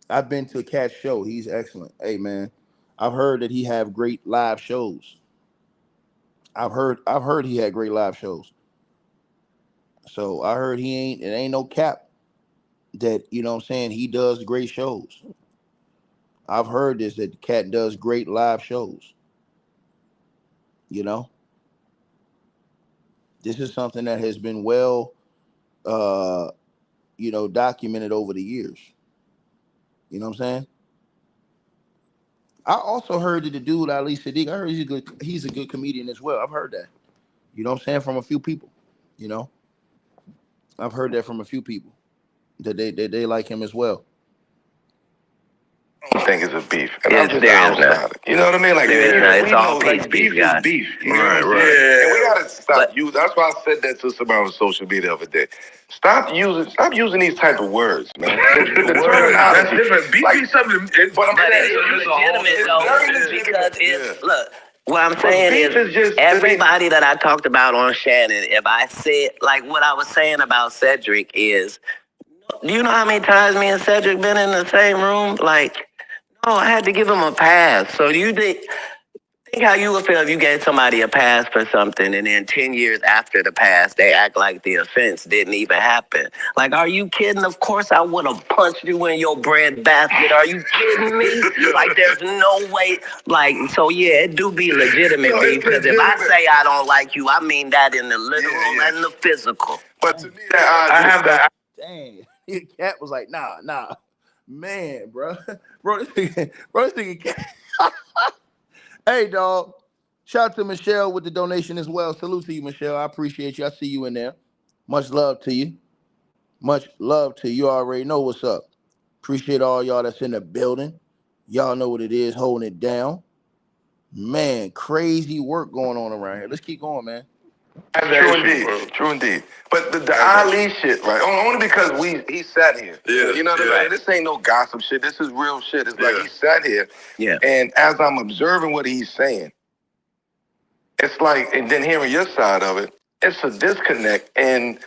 Speaker 3: I've been to a Cat show. He's excellent. Hey, man, I've heard that he have great live shows. I've heard he had great live shows. So I heard it ain't no cap that, you know what I'm saying, he does great shows. I've heard this, that the Cat does great live shows. You know? This is something that has been well documented over the years. You know what I'm saying? I also heard that the dude Ali Siddiq, I heard he's a good comedian as well. I've heard that. You know what I'm saying? From a few people. You know? I've heard that from a few people. That they like him as well.
Speaker 4: I don't think it's a beef. And
Speaker 5: Yeah,
Speaker 4: I'm just
Speaker 5: there is
Speaker 4: outside
Speaker 5: not.
Speaker 4: it. You know what I mean? Like,
Speaker 5: It's all
Speaker 4: like,
Speaker 5: peace,
Speaker 4: beef
Speaker 5: guys.
Speaker 4: is beef. You know
Speaker 5: Right,
Speaker 4: what I'm
Speaker 5: right.
Speaker 4: saying? And we gotta stop using. That's why I said that to somebody on social media the other day. Stop using these type of words, man. The
Speaker 1: That's
Speaker 4: terminology.
Speaker 1: different. Beef
Speaker 4: Like,
Speaker 1: is something.
Speaker 4: but I'm
Speaker 5: But
Speaker 4: saying
Speaker 5: it's legitimate though, because it's look. What I'm
Speaker 4: But
Speaker 5: saying
Speaker 4: beef is just
Speaker 5: everybody that I talked about on Shannon. If I said like what I was saying about Cedric is, do you know how many times me and Cedric been in the same room? Like, no, I had to give him a pass. So do you think how you would feel if you gave somebody a pass for something and then 10 years after the pass, they act like the offense didn't even happen? Like, are you kidding? Of course I would have punched you in your bread basket. Are you kidding me? Like, there's no way. Like, so yeah, it do be legitimate because if I say I don't like you, I mean that in the literal and the physical.
Speaker 4: But to me, I have that.
Speaker 3: Dang. Cat was like, nah. Man, bro. Bro, this nigga Cat. Hey, dog. Shout out to Michelle with the donation as well. Salute to you, Michelle. I appreciate you. I see you in there. Much love to you. Much love to you. You already know what's up. Appreciate all y'all that's in the building. Y'all know what it is, holding it down. Man, crazy work going on around here. Let's keep going, man.
Speaker 4: True indeed. But the Ali shit, right? Only because he sat here.
Speaker 1: Yeah,
Speaker 4: you know what I mean? This ain't no gossip shit. This is real shit. It's like he sat here.
Speaker 5: Yeah.
Speaker 4: And as I'm observing what he's saying, it's like, and then hearing your side of it, it's a disconnect in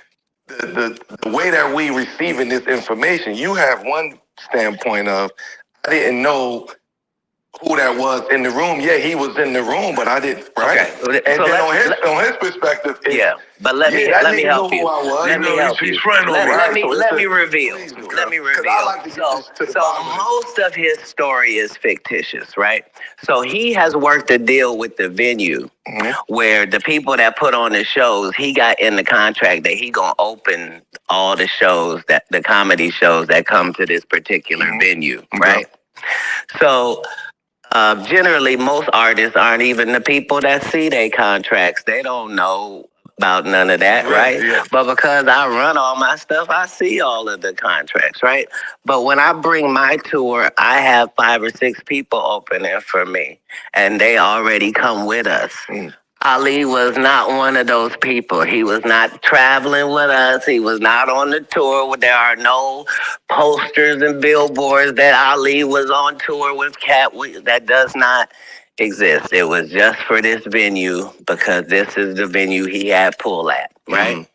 Speaker 4: the way that we receiving this information. You have one standpoint of, I didn't know who that was in the room. Yeah, he was in the room, but I didn't, right?
Speaker 5: Okay.
Speaker 4: And
Speaker 5: So
Speaker 4: then on his perspective,
Speaker 5: but let me help you. Let me help you. Let me reveal. Let me reveal. So most of his story is fictitious, right? So he has worked a deal with the venue where the people that put on the shows, he got in the contract that he gonna open all the shows, that the comedy shows that come to this particular venue, right? So Generally, most artists aren't even the people that see their contracts. They don't know about none of that, right?
Speaker 1: Yeah.
Speaker 5: But because I run all my stuff, I see all of the contracts, right? But when I bring my tour, I have 5 or 6 people opening for me, and they already come with us. Ali was not one of those people. He was not traveling with us. He was not on the tour. There are no posters and billboards that Ali was on tour with Katt. That does not exist. It was just for this venue because this is the venue he had pull at, right?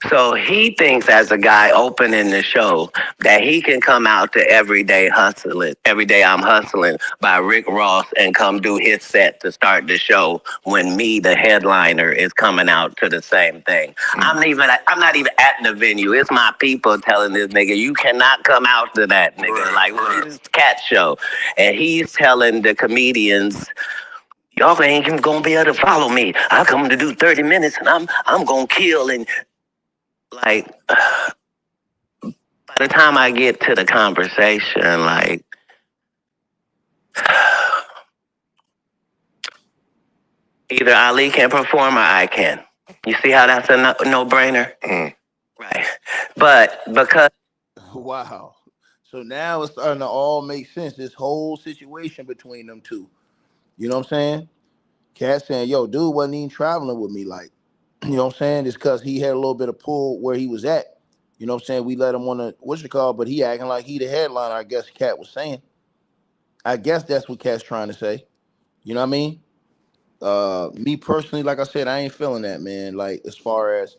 Speaker 5: So he thinks as a guy opening the show that he can come out to Everyday Hustling, Everyday I'm Hustling by Rick Ross and come do his set to start the show when me, the headliner, is coming out to the same thing. I'm not even at the venue. It's my people telling this nigga, you cannot come out to that nigga. Like, well, it's Katt show. And he's telling the comedians, y'all ain't even gonna be able to follow me. I come to do 30 minutes and I'm gonna kill. And like, by the time I get to the conversation, like, either Ali can perform or I can. You see how that's a no-brainer? Right. But because...
Speaker 3: Wow. So now it's starting to all make sense. This whole situation between them two. You know what I'm saying? Katt saying, yo, dude wasn't even traveling with me. Like, you know what I'm saying? It's because he had a little bit of pull where he was at. You know what I'm saying? We let him on the, what's it called? But he acting like he the headliner, I guess Katt was saying. I guess that's what Katt's trying to say. You know what I mean? Me personally, like I said, I ain't feeling that, man. Like, as far as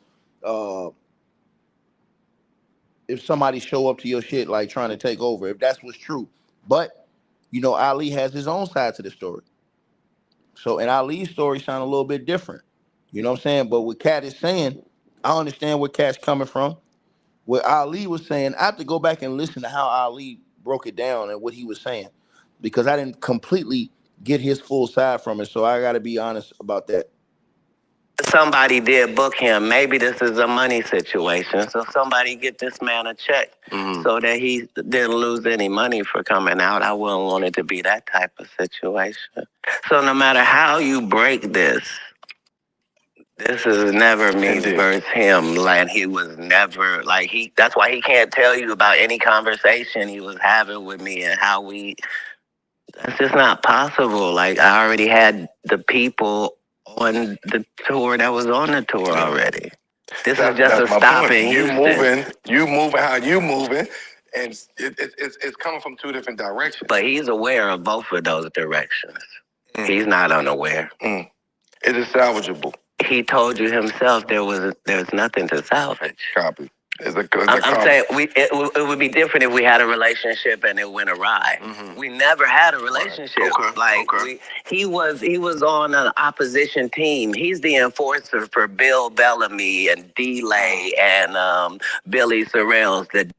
Speaker 3: if somebody show up to your shit, like trying to take over, if that's what's true. But, you know, Ali has his own side to the story. So, and Ali's story sound a little bit different. You know what I'm saying? But what Katt is saying, I understand where Katt's coming from. What Ali was saying, I have to go back and listen to how Ali broke it down and what he was saying, because I didn't completely get his full side from it. So I got to be honest about that.
Speaker 5: Somebody did book him. Maybe this is a money situation. So somebody get this man a check so that he didn't lose any money for coming out. I wouldn't want it to be that type of situation. So no matter how you break this is never me versus him. Like, he was never, like, that's why he can't tell you about any conversation he was having with me and how that's just not possible. Like, I already had the people on the tour that was on the tour already. This is just a stop in Houston.
Speaker 4: You moving how you moving, and it's coming from 2 different directions.
Speaker 5: But he's aware of both of those directions. He's not unaware.
Speaker 4: It is salvageable.
Speaker 5: He told you himself there's nothing to salvage.
Speaker 4: Copy.
Speaker 5: I'm saying it would be different if we had a relationship and it went awry. We never had a relationship. He was on an opposition team. He's the enforcer for Bill Bellamy and D-Lay and Billy Sorrells.
Speaker 3: Okay,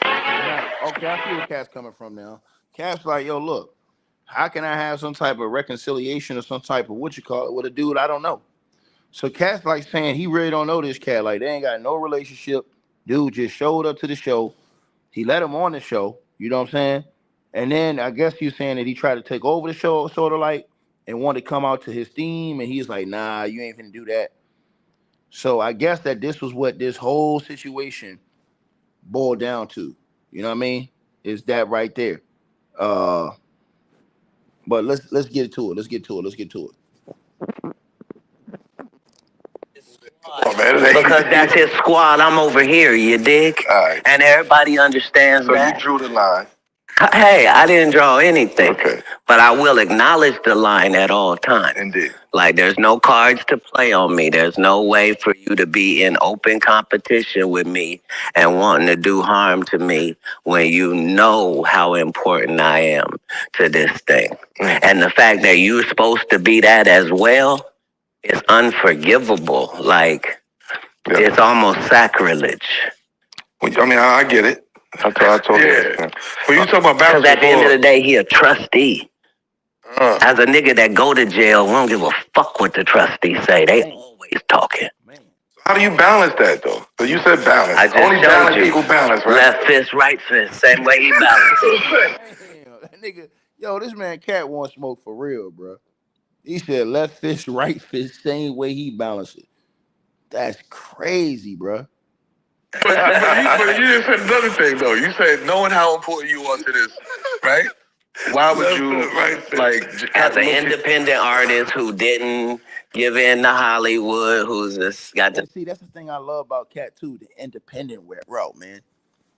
Speaker 3: I see where Katt's coming from now. Katt's like, yo, look, how can I have some type of reconciliation or some type of what you call it with a dude I don't know? So Katt's like saying he really don't know this cat. Like, they ain't got no relationship. Dude just showed up to the show. He let him on the show. You know what I'm saying? And then I guess he's saying that he tried to take over the show, sort of like, and wanted to come out to his theme. And he's like, nah, you ain't finna do that. So I guess that this was what this whole situation boiled down to. You know what I mean? Is that right there? But let's get to it. Let's get to it.
Speaker 4: Oh, man,
Speaker 5: because that's his squad. I'm over here, you dig?
Speaker 4: All right.
Speaker 5: And everybody understands that.
Speaker 4: So you drew the line.
Speaker 5: Hey, I didn't draw anything.
Speaker 4: Okay.
Speaker 5: But I will acknowledge the line at all times.
Speaker 4: Indeed.
Speaker 5: Like, there's no cards to play on me. There's no way for you to be in open competition with me and wanting to do harm to me when you know how important I am to this thing. And the fact that you're supposed to be that as well is unforgivable. Like, it's almost sacrilege.
Speaker 4: Well, I mean, I get it. I told you.
Speaker 1: When you talk about basketball,
Speaker 5: because at the end of the day, he a trustee. As a nigga that go to jail, we don't give a fuck what the trustees say. They always talking.
Speaker 4: How do you balance that, though? So you said balance.
Speaker 5: I just
Speaker 4: Only
Speaker 5: showed
Speaker 4: balance
Speaker 5: you.
Speaker 4: equal balance, right?
Speaker 5: Left fist, right fist, same way he balances.
Speaker 3: That nigga, Yo, this man Katt wants smoke for real, bro. He said left fist, right fist, same way he balanced it. That's crazy, bro.
Speaker 1: But you just said another thing though. You said knowing how important you are to this, right? Why would you like
Speaker 5: As an independent artist who didn't give in to Hollywood, who's just got the
Speaker 3: See, that's the thing I love about Katt too, the independent route, man.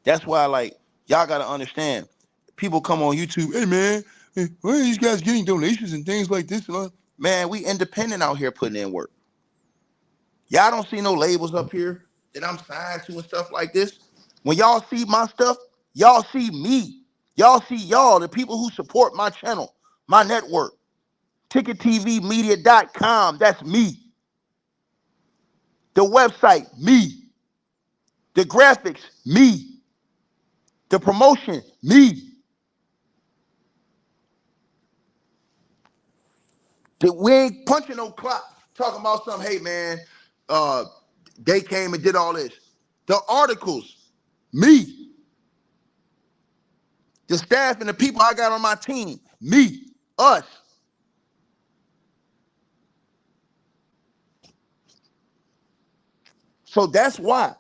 Speaker 3: That's why, like, y'all gotta understand. People come on YouTube, hey man, why are these guys getting donations and things like this? Man, we independent out here putting in work. Y'all don't see no labels up here that I'm signed to and stuff like this. When y'all see my stuff, y'all see me. Y'all see y'all, the people who support my channel, my network. TicketTVmedia.com, that's me. The website, me. The graphics, me. The promotion, me. We ain't punching no clock talking about something, hey man, they came and did all this. The articles, me. The staff and the people I got on my team, me, us. So that's why.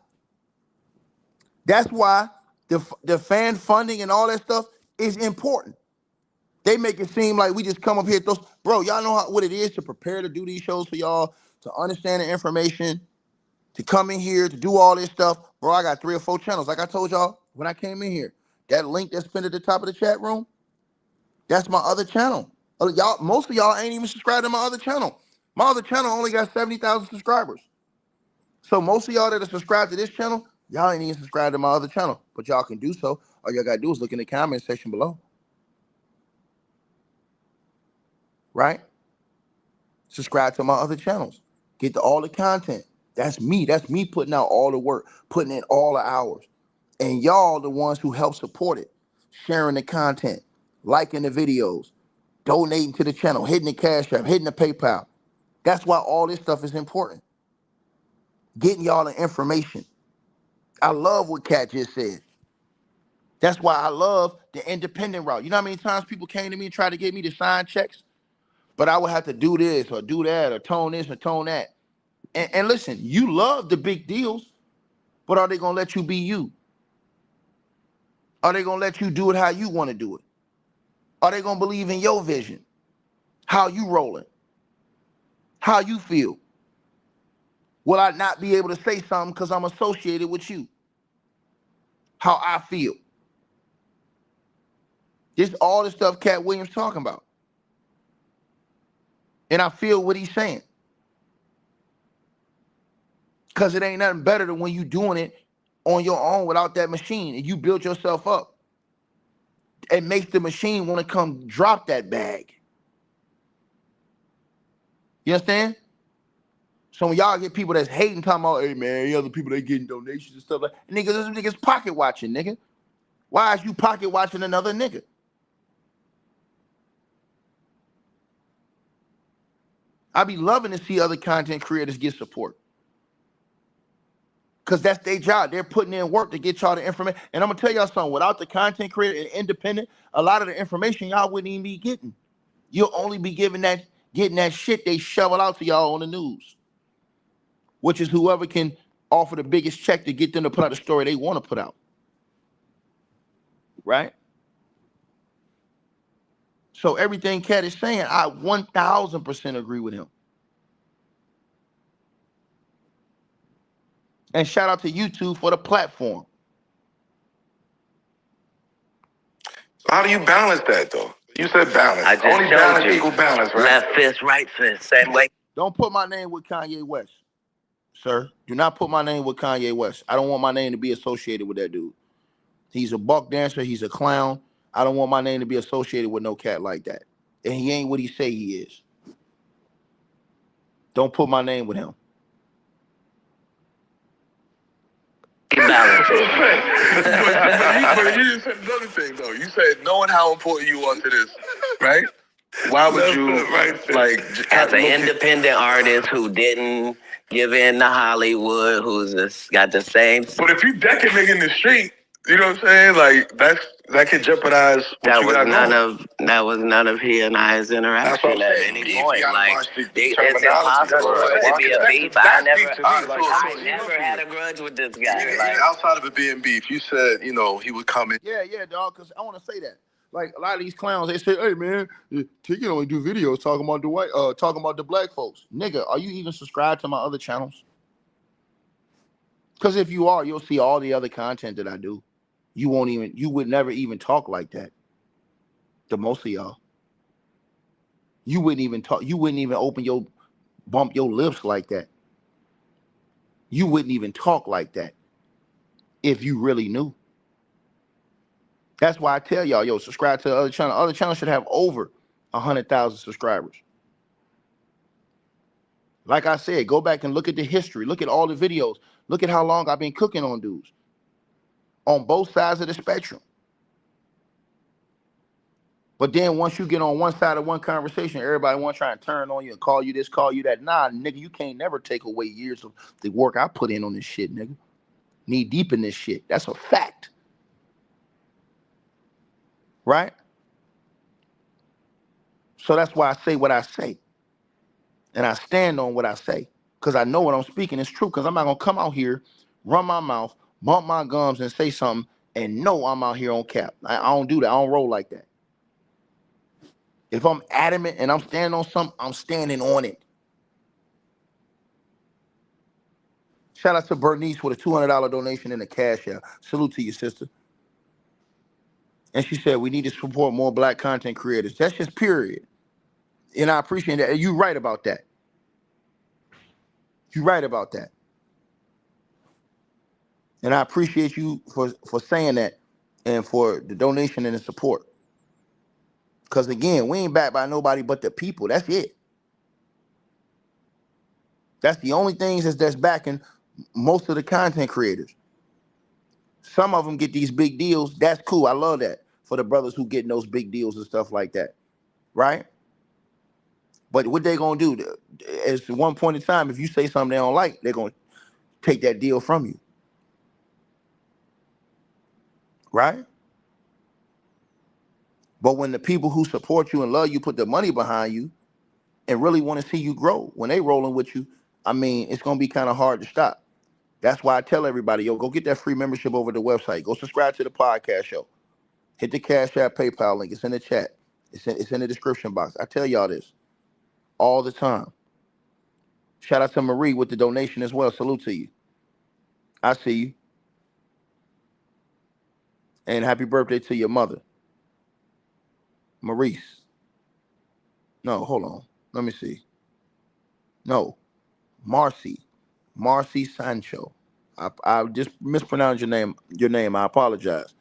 Speaker 3: That's why the fan funding and all that stuff is important. They make it seem like we just come up here. Bro, y'all know what it is to prepare to do these shows for y'all, to understand the information, to come in here, to do all this stuff. Bro, I got 3 or 4 channels. Like I told y'all when I came in here, that link that's pinned at the top of the chat room, that's my other channel. Y'all, most of y'all ain't even subscribed to my other channel. My other channel only got 70,000 subscribers. So most of y'all that are subscribed to this channel, y'all ain't even subscribed to my other channel. But y'all can do so. All y'all gotta do is look in the comment section below. Right? Subscribe to my other channels. Get to all the content. That's me. That's me putting out all the work, putting in all the hours. And y'all the ones who help support it. Sharing the content, liking the videos, donating to the channel, hitting the Cash App, hitting the PayPal. That's why all this stuff is important. Getting y'all the information. I love what Katt just said. That's why I love the independent route. You know how many times people came to me and tried to get me to sign checks? But I would have to do this or do that or tone this or tone that. And listen, you love the big deals, but are they going to let you be you? Are they going to let you do it how you want to do it? Are they going to believe in your vision? How you rolling? How you feel? Will I not be able to say something because I'm associated with you? How I feel. This all the stuff Katt Williams talking about. And I feel what he's saying. Because it ain't nothing better than when you doing it on your own without that machine and you build yourself up. It makes the machine want to come drop that bag. You understand? So when y'all get people that's hating, talking about, hey man, the other people they getting donations and stuff like that, niggas, this niggas pocket watching, nigga. Why is you pocket watching another nigga? I be loving to see other content creators get support. Because that's their job. They're putting in work to get y'all the information. And I'm going to tell y'all something. Without the content creator and independent, a lot of the information y'all wouldn't even be getting. You'll only be getting that shit they shovel out to y'all on the news. Which is whoever can offer the biggest check to get them to put out the story they want to put out. Right? So everything Katt is saying, I 1,000% agree with him. And shout out to YouTube for the platform.
Speaker 4: How do you balance that, though? You said balance.
Speaker 5: I just
Speaker 4: Only
Speaker 5: showed
Speaker 4: balance
Speaker 5: you.
Speaker 4: equal balance, right?
Speaker 5: Left fist, right fist, same way.
Speaker 3: Don't put my name with Kanye West, sir. Do not put my name with Kanye West. I don't want my name to be associated with that dude. He's a buck dancer. He's a clown. I don't want my name to be associated with no cat like that. And he ain't what he say he is. Don't put my name with him.
Speaker 1: But you just said another thing though. You said knowing how important you are to this, right? Why would you like
Speaker 5: as an independent artist who didn't give in to Hollywood, who's just got the same?
Speaker 1: But if you decking nigga in the street, you know what I'm saying? Like that could jeopardize what
Speaker 5: That
Speaker 1: you
Speaker 5: was
Speaker 1: got
Speaker 5: none of he and I's interaction at any point. Like it's impossible for it to be a beef. I never had a grudge with this guy. Like
Speaker 4: outside of it being beef, you said he would come in.
Speaker 3: Yeah, dog. Because I want to say that. Like a lot of these clowns, they say, "Hey, man, Tiki only do videos talking about talking about the black folks." Nigga, are you even subscribed to my other channels? Because if you are, you'll see all the other content that I do. You would never even talk like that. The most of y'all, you wouldn't even talk. You wouldn't even bump your lips like that. You wouldn't even talk like that if you really knew. That's why I tell y'all, yo, subscribe to the other channel. Other channels should have over 100,000 subscribers. Like I said, go back and look at the history. Look at all the videos. Look at how long I've been cooking on dudes. On both sides of the spectrum. But then once you get on one side of one conversation, everybody want to try and turn on you and call you this, call you that. Nah, nigga, you can't never take away years of the work I put in on this shit, nigga. Knee deep in this shit. That's a fact. Right? So that's why I say what I say. And I stand on what I say. Because I know what I'm speaking is true. Because I'm not going to come out here, run my mouth, bump my gums, and say something and know I'm out here on cap. I don't do that. I don't roll like that. If I'm adamant and I'm standing on something, I'm standing on it. Shout out to Bernice with a $200 donation in the cash app. Salute to you, sister. And she said, we need to support more black content creators. That's just period. And I appreciate that. You're right about that. You're right about that. And I appreciate you for saying that and for the donation and the support. Because again, we ain't backed by nobody but the people. That's it. That's the only things that's backing most of the content creators. Some of them get these big deals. That's cool. I love that for the brothers who get those big deals and stuff like that. Right? But what they going to do is at one point in time, if you say something they don't like, they're going to take that deal from you. Right? But when the people who support you and love you put the money behind you and really want to see you grow, when they rolling with you, I mean, it's going to be kind of hard to stop. That's why I tell everybody, yo, go get that free membership over the website. Go subscribe to the podcast show. Hit the Cash App PayPal link. It's in the chat. It's in the description box. I tell y'all this all the time. Shout out to Marie with the donation as well. Salute to you. I see you. And happy birthday to your mother. Maurice. No, hold on. Let me see. No. Marcy Sancho. I just mispronounced your name. I apologize.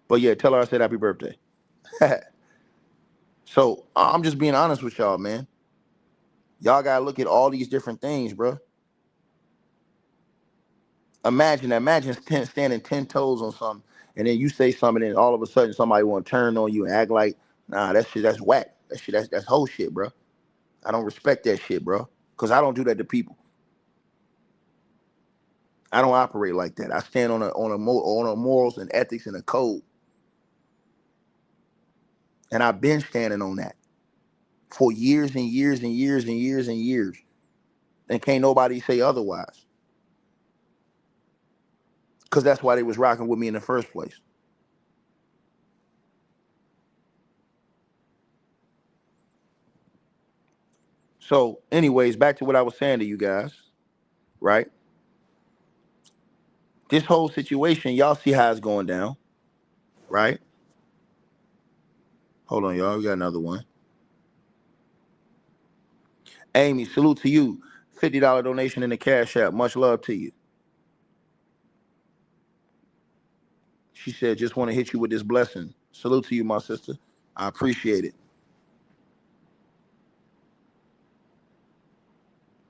Speaker 3: But yeah, tell her I said happy birthday. So I'm just being honest with y'all, man. Y'all gotta look at all these different things, bro. Imagine standing 10 toes on something, and then you say something, and all of a sudden somebody want to turn on you and act like, nah, that shit, that's whack. That's whole shit, bro. I don't respect that shit, bro. Because I don't do that to people. I don't operate like that. I stand on a morals and ethics and a code. And I've been standing on that for years and years and years and years and years. And can't nobody say otherwise. Because that's why they was rocking with me in the first place. So, anyways, back to what I was saying to you guys, right? This whole situation, y'all see how it's going down, right? Hold on, y'all. We got another one. Amy, salute to you. $50 donation in the Cash App. Much love to you. She said, just want to hit you with this blessing. Salute to you, my sister. I appreciate it.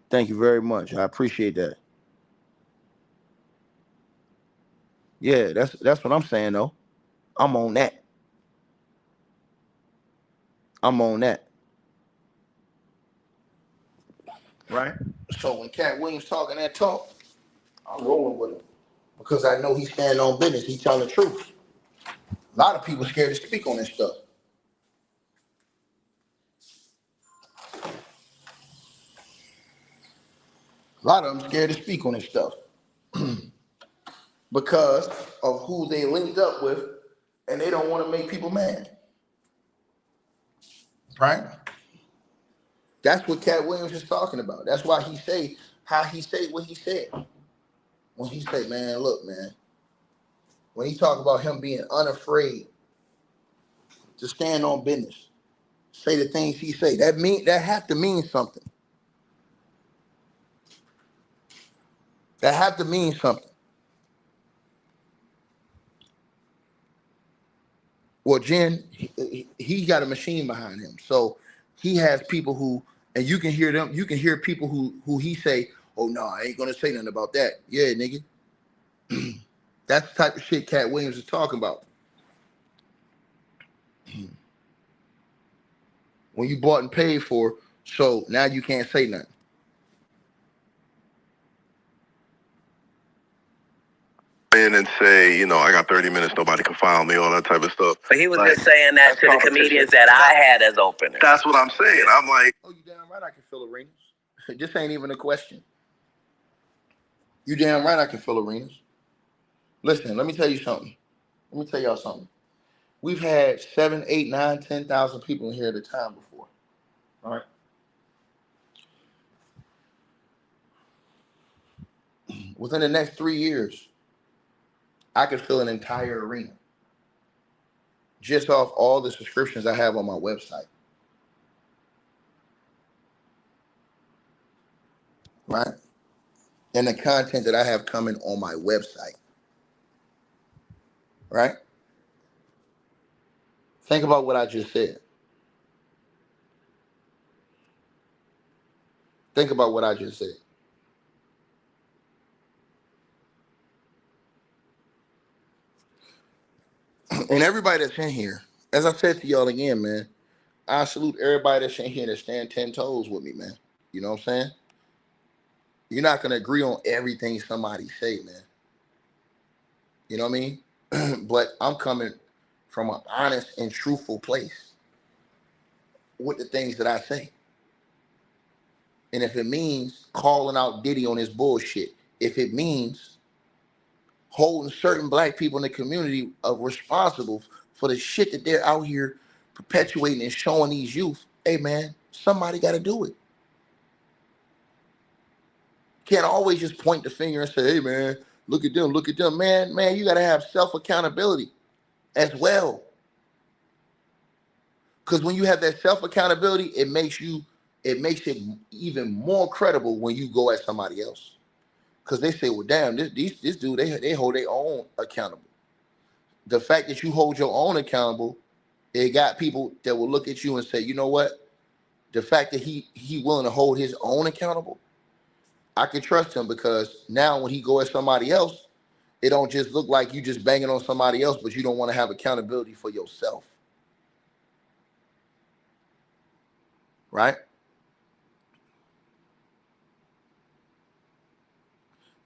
Speaker 3: Thank you very much. I appreciate that. Yeah, that's what I'm saying, though. I'm on that. I'm on that. Right? So when Katt Williams talking that talk, I'm rolling with him. because I know he's standing on business. He's telling the truth. A lot of people scared to speak on this stuff. A lot of them scared to speak on this stuff because of who they linked up with, and they don't want to make people mad. Right? That's what Katt Williams is talking about. That's why he say how he say what he said. When he say, man, look, man, when he talk about him being unafraid to stand on business, say the things he say, that have to mean something. That have to mean something. Well, Jen, he got a machine behind him, so he has people who, and you can hear them. You can hear people who he say, "Oh no, I ain't gonna say nothing about that." Yeah, nigga, that's the type of shit Katt Williams is talking about. When you bought and paid for, so now you can't say nothing.
Speaker 4: And say, you know, I got 30 minutes, nobody can file me, all that type of stuff.
Speaker 5: But he was just saying that to the comedians that I had as openers.
Speaker 4: That's what I'm saying. I'm like,
Speaker 3: oh, you damn right I can fill arenas. This ain't even a question. You damn right I can fill arenas. Listen, let me tell you something. Let me tell y'all something. We've had 7, 8, 9, 10,000 people in here at a time before. All right. Within the next 3 years, I could fill an entire arena just off all the subscriptions I have on my website. Right? And the content that I have coming on my website. Right? Think about what I just said. Think about what I just said. And everybody that's in here, as I said to y'all again, man, I salute everybody that's in here that stand 10 toes with me, man. You know what I'm saying? You're not going to agree on everything somebody say, man. You know what I mean? But I'm coming from an honest and truthful place with the things that I say. And if it means calling out Diddy on his bullshit, if it means holding certain black people in the community responsible for the shit that they're out here perpetuating and showing these youth, hey man, somebody got to do it. Can't always just point the finger and say, hey man, look at them. Man, you got to have self-accountability as well. Because when you have that self-accountability, it makes it even more credible when you go at somebody else. Because they say, well, damn, this dude, they hold their own accountable. The fact that you hold your own accountable, it got people that will look at you and say, you know what? The fact that he willing to hold his own accountable, I can trust him, because now when he go at somebody else, it don't just look like you just banging on somebody else, but you don't want to have accountability for yourself. Right?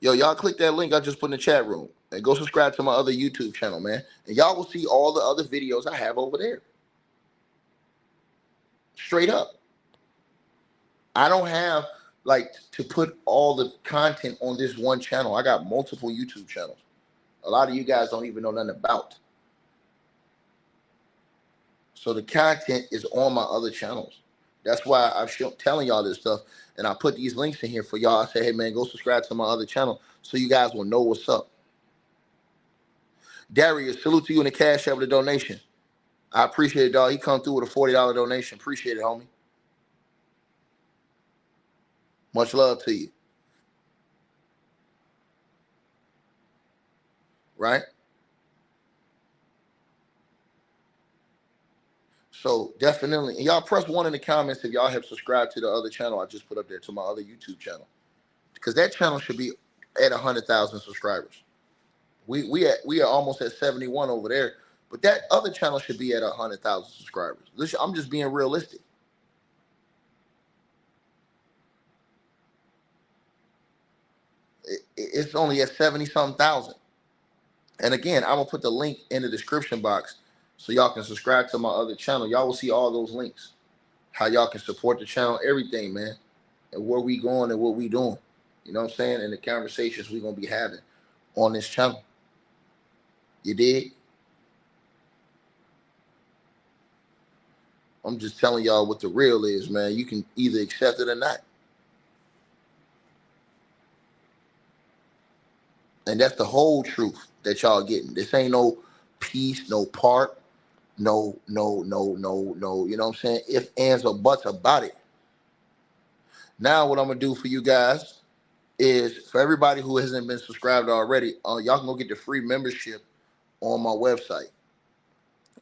Speaker 3: Yo, y'all click that link I just put in the chat room and go subscribe to my other YouTube channel, man. And y'all will see all the other videos I have over there. Straight up. I don't have to put all the content on this one channel. I got multiple YouTube channels. A lot of you guys don't even know nothing about. So the content is on my other channels. That's why I'm telling y'all this stuff. And I put these links in here for y'all. I say, hey, man, go subscribe to my other channel so you guys will know what's up. Darius, salute to you in the Cash App with a donation. I appreciate it, dog. He come through with a $40 donation. Appreciate it, homie. Much love to you. Right? So definitely, and y'all press 1 in the comments if y'all have subscribed to the other channel I just put up there, to my other YouTube channel, because that channel should be at 100,000 subscribers. We are almost at 71 over there, but that other channel should be at 100,000 subscribers. Listen, I'm just being realistic. It's only at 70-something thousand. And again, I'm gonna put the link in the description box so y'all can subscribe to my other channel. Y'all will see all those links, how y'all can support the channel, everything, man, and where we going and what we doing. You know what I'm saying? And the conversations we gonna be having on this channel. You dig? I'm just telling y'all what the real is, man. You can either accept it or not. And that's the whole truth that y'all getting. This ain't no piece, no part, no. You know what I'm saying? If, ands, or buts about it. Now what I'm gonna do for you guys is, for everybody who hasn't been subscribed already, y'all can go get the free membership on my website.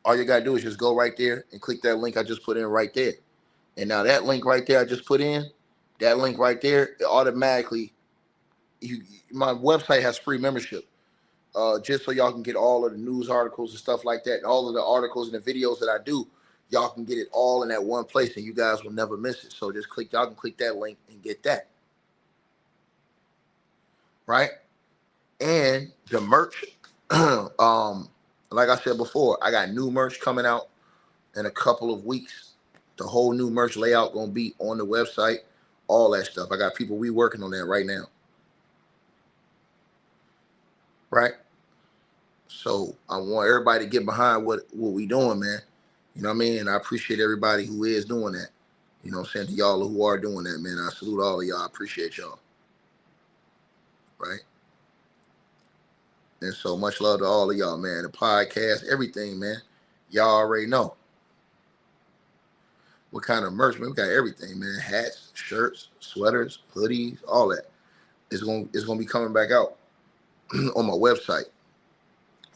Speaker 3: All you gotta do is just go right there and click that link I just put in right there. And now that link right there I just put in, that link right there, it automatically, my website has free membership. Just so y'all can get all of the news articles and stuff like that, and all of the articles and the videos that I do, y'all can get it all in that one place, and you guys will never miss it. So just click, y'all can click that link and get that. Right? And the merch, like I said before, I got new merch coming out in a couple of weeks. The whole new merch layout gonna be on the website, all that stuff. I got people working on that right now. Right? So I want everybody to get behind what we doing, man. You know what I mean? And I appreciate everybody who is doing that. You know what I'm saying? To y'all who are doing that, man, I salute all of y'all. I appreciate y'all. Right? And so much love to all of y'all, man. The podcast, everything, man. Y'all already know what kind of merch, man. We got everything, man. Hats, shirts, sweaters, hoodies, all that. It's gonna be coming back out on my website.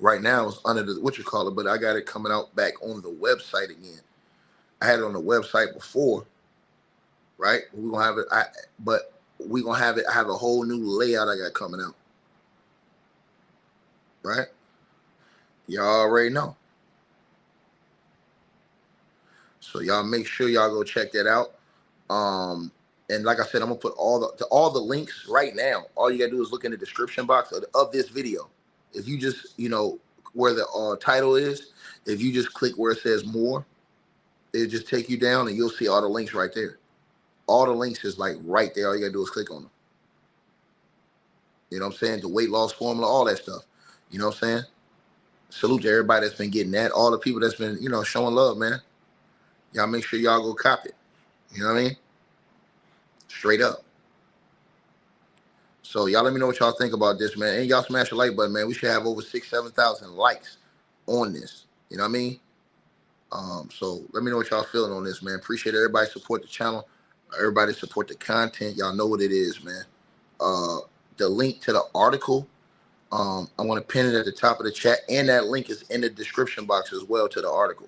Speaker 3: Right now it's under the but I got it coming out back on the website again. I had it on the website before, right? We're gonna have it, but we're gonna have it. I have a whole new layout I got coming out. Right? Y'all already know. So y'all make sure y'all go check that out. And like I said, I'm gonna put all the links right now. All you gotta do is look in the description box of this video. If you just, where the title is, if you just click where it says more, it'll just take you down and you'll see all the links right there. All the links is like right there. All you gotta do is click on them. You know what I'm saying? The weight loss formula, all that stuff. You know what I'm saying? Salute to everybody that's been getting that. All the people that's been, showing love, man. Y'all make sure y'all go cop it. You know what I mean? Straight up. So y'all let me know what y'all think about this, man. And y'all smash the like button, man. We should have over 6,000-7,000 likes on this. You know what I mean? So let me know what y'all feeling on this, man. Appreciate everybody support the channel. Everybody support the content. Y'all know what it is, man. The link to the article, I want to pin it at the top of the chat, and that link is in the description box as well to the article.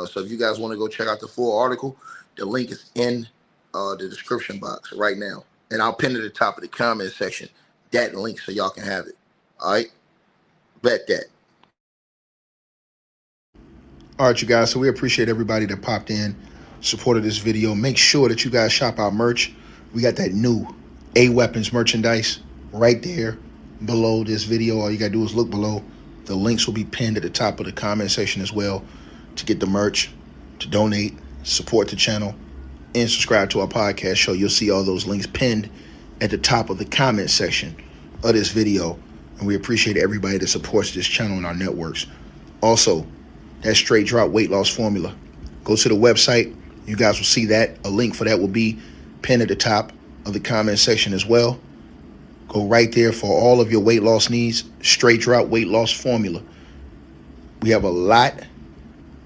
Speaker 3: So if you guys want to go check out the full article, the link is in the description box right now. And I'll pin it at the top of the comment section, that link, so y'all can have it. All right? Bet that. All right, you guys. So we appreciate everybody that popped in, supported this video. Make sure that you guys shop our merch. We got that new A-Weapons merchandise right there below this video. All you got to do is look below. The links will be pinned at the top of the comment section as well to get the merch, to donate, support the channel, and subscribe to our podcast show. You'll see all those links pinned at the top of the comment section of this video. And we appreciate everybody that supports this channel and our networks. Also, that straight drop weight loss formula. Go to the website. You guys will see that. A link for that will be pinned at the top of the comment section as well. Go right there for all of your weight loss needs. Straight drop weight loss formula. We have a lot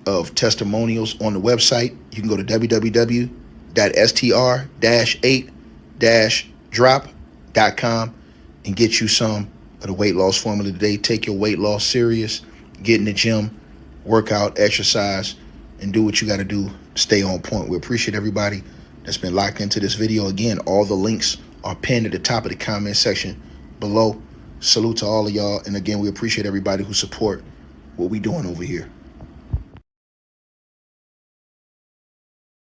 Speaker 3: of testimonials on the website. You can go to www.str-8-drop.com and get you some of the weight loss formula today. Take your weight loss serious. Get in the gym, work out, exercise, and do what you got to do to stay on point. We appreciate everybody that's been locked into this video. Again, all the links are pinned at the top of the comment section below. Salute to all of y'all. And again, we appreciate everybody who support what we doing over here.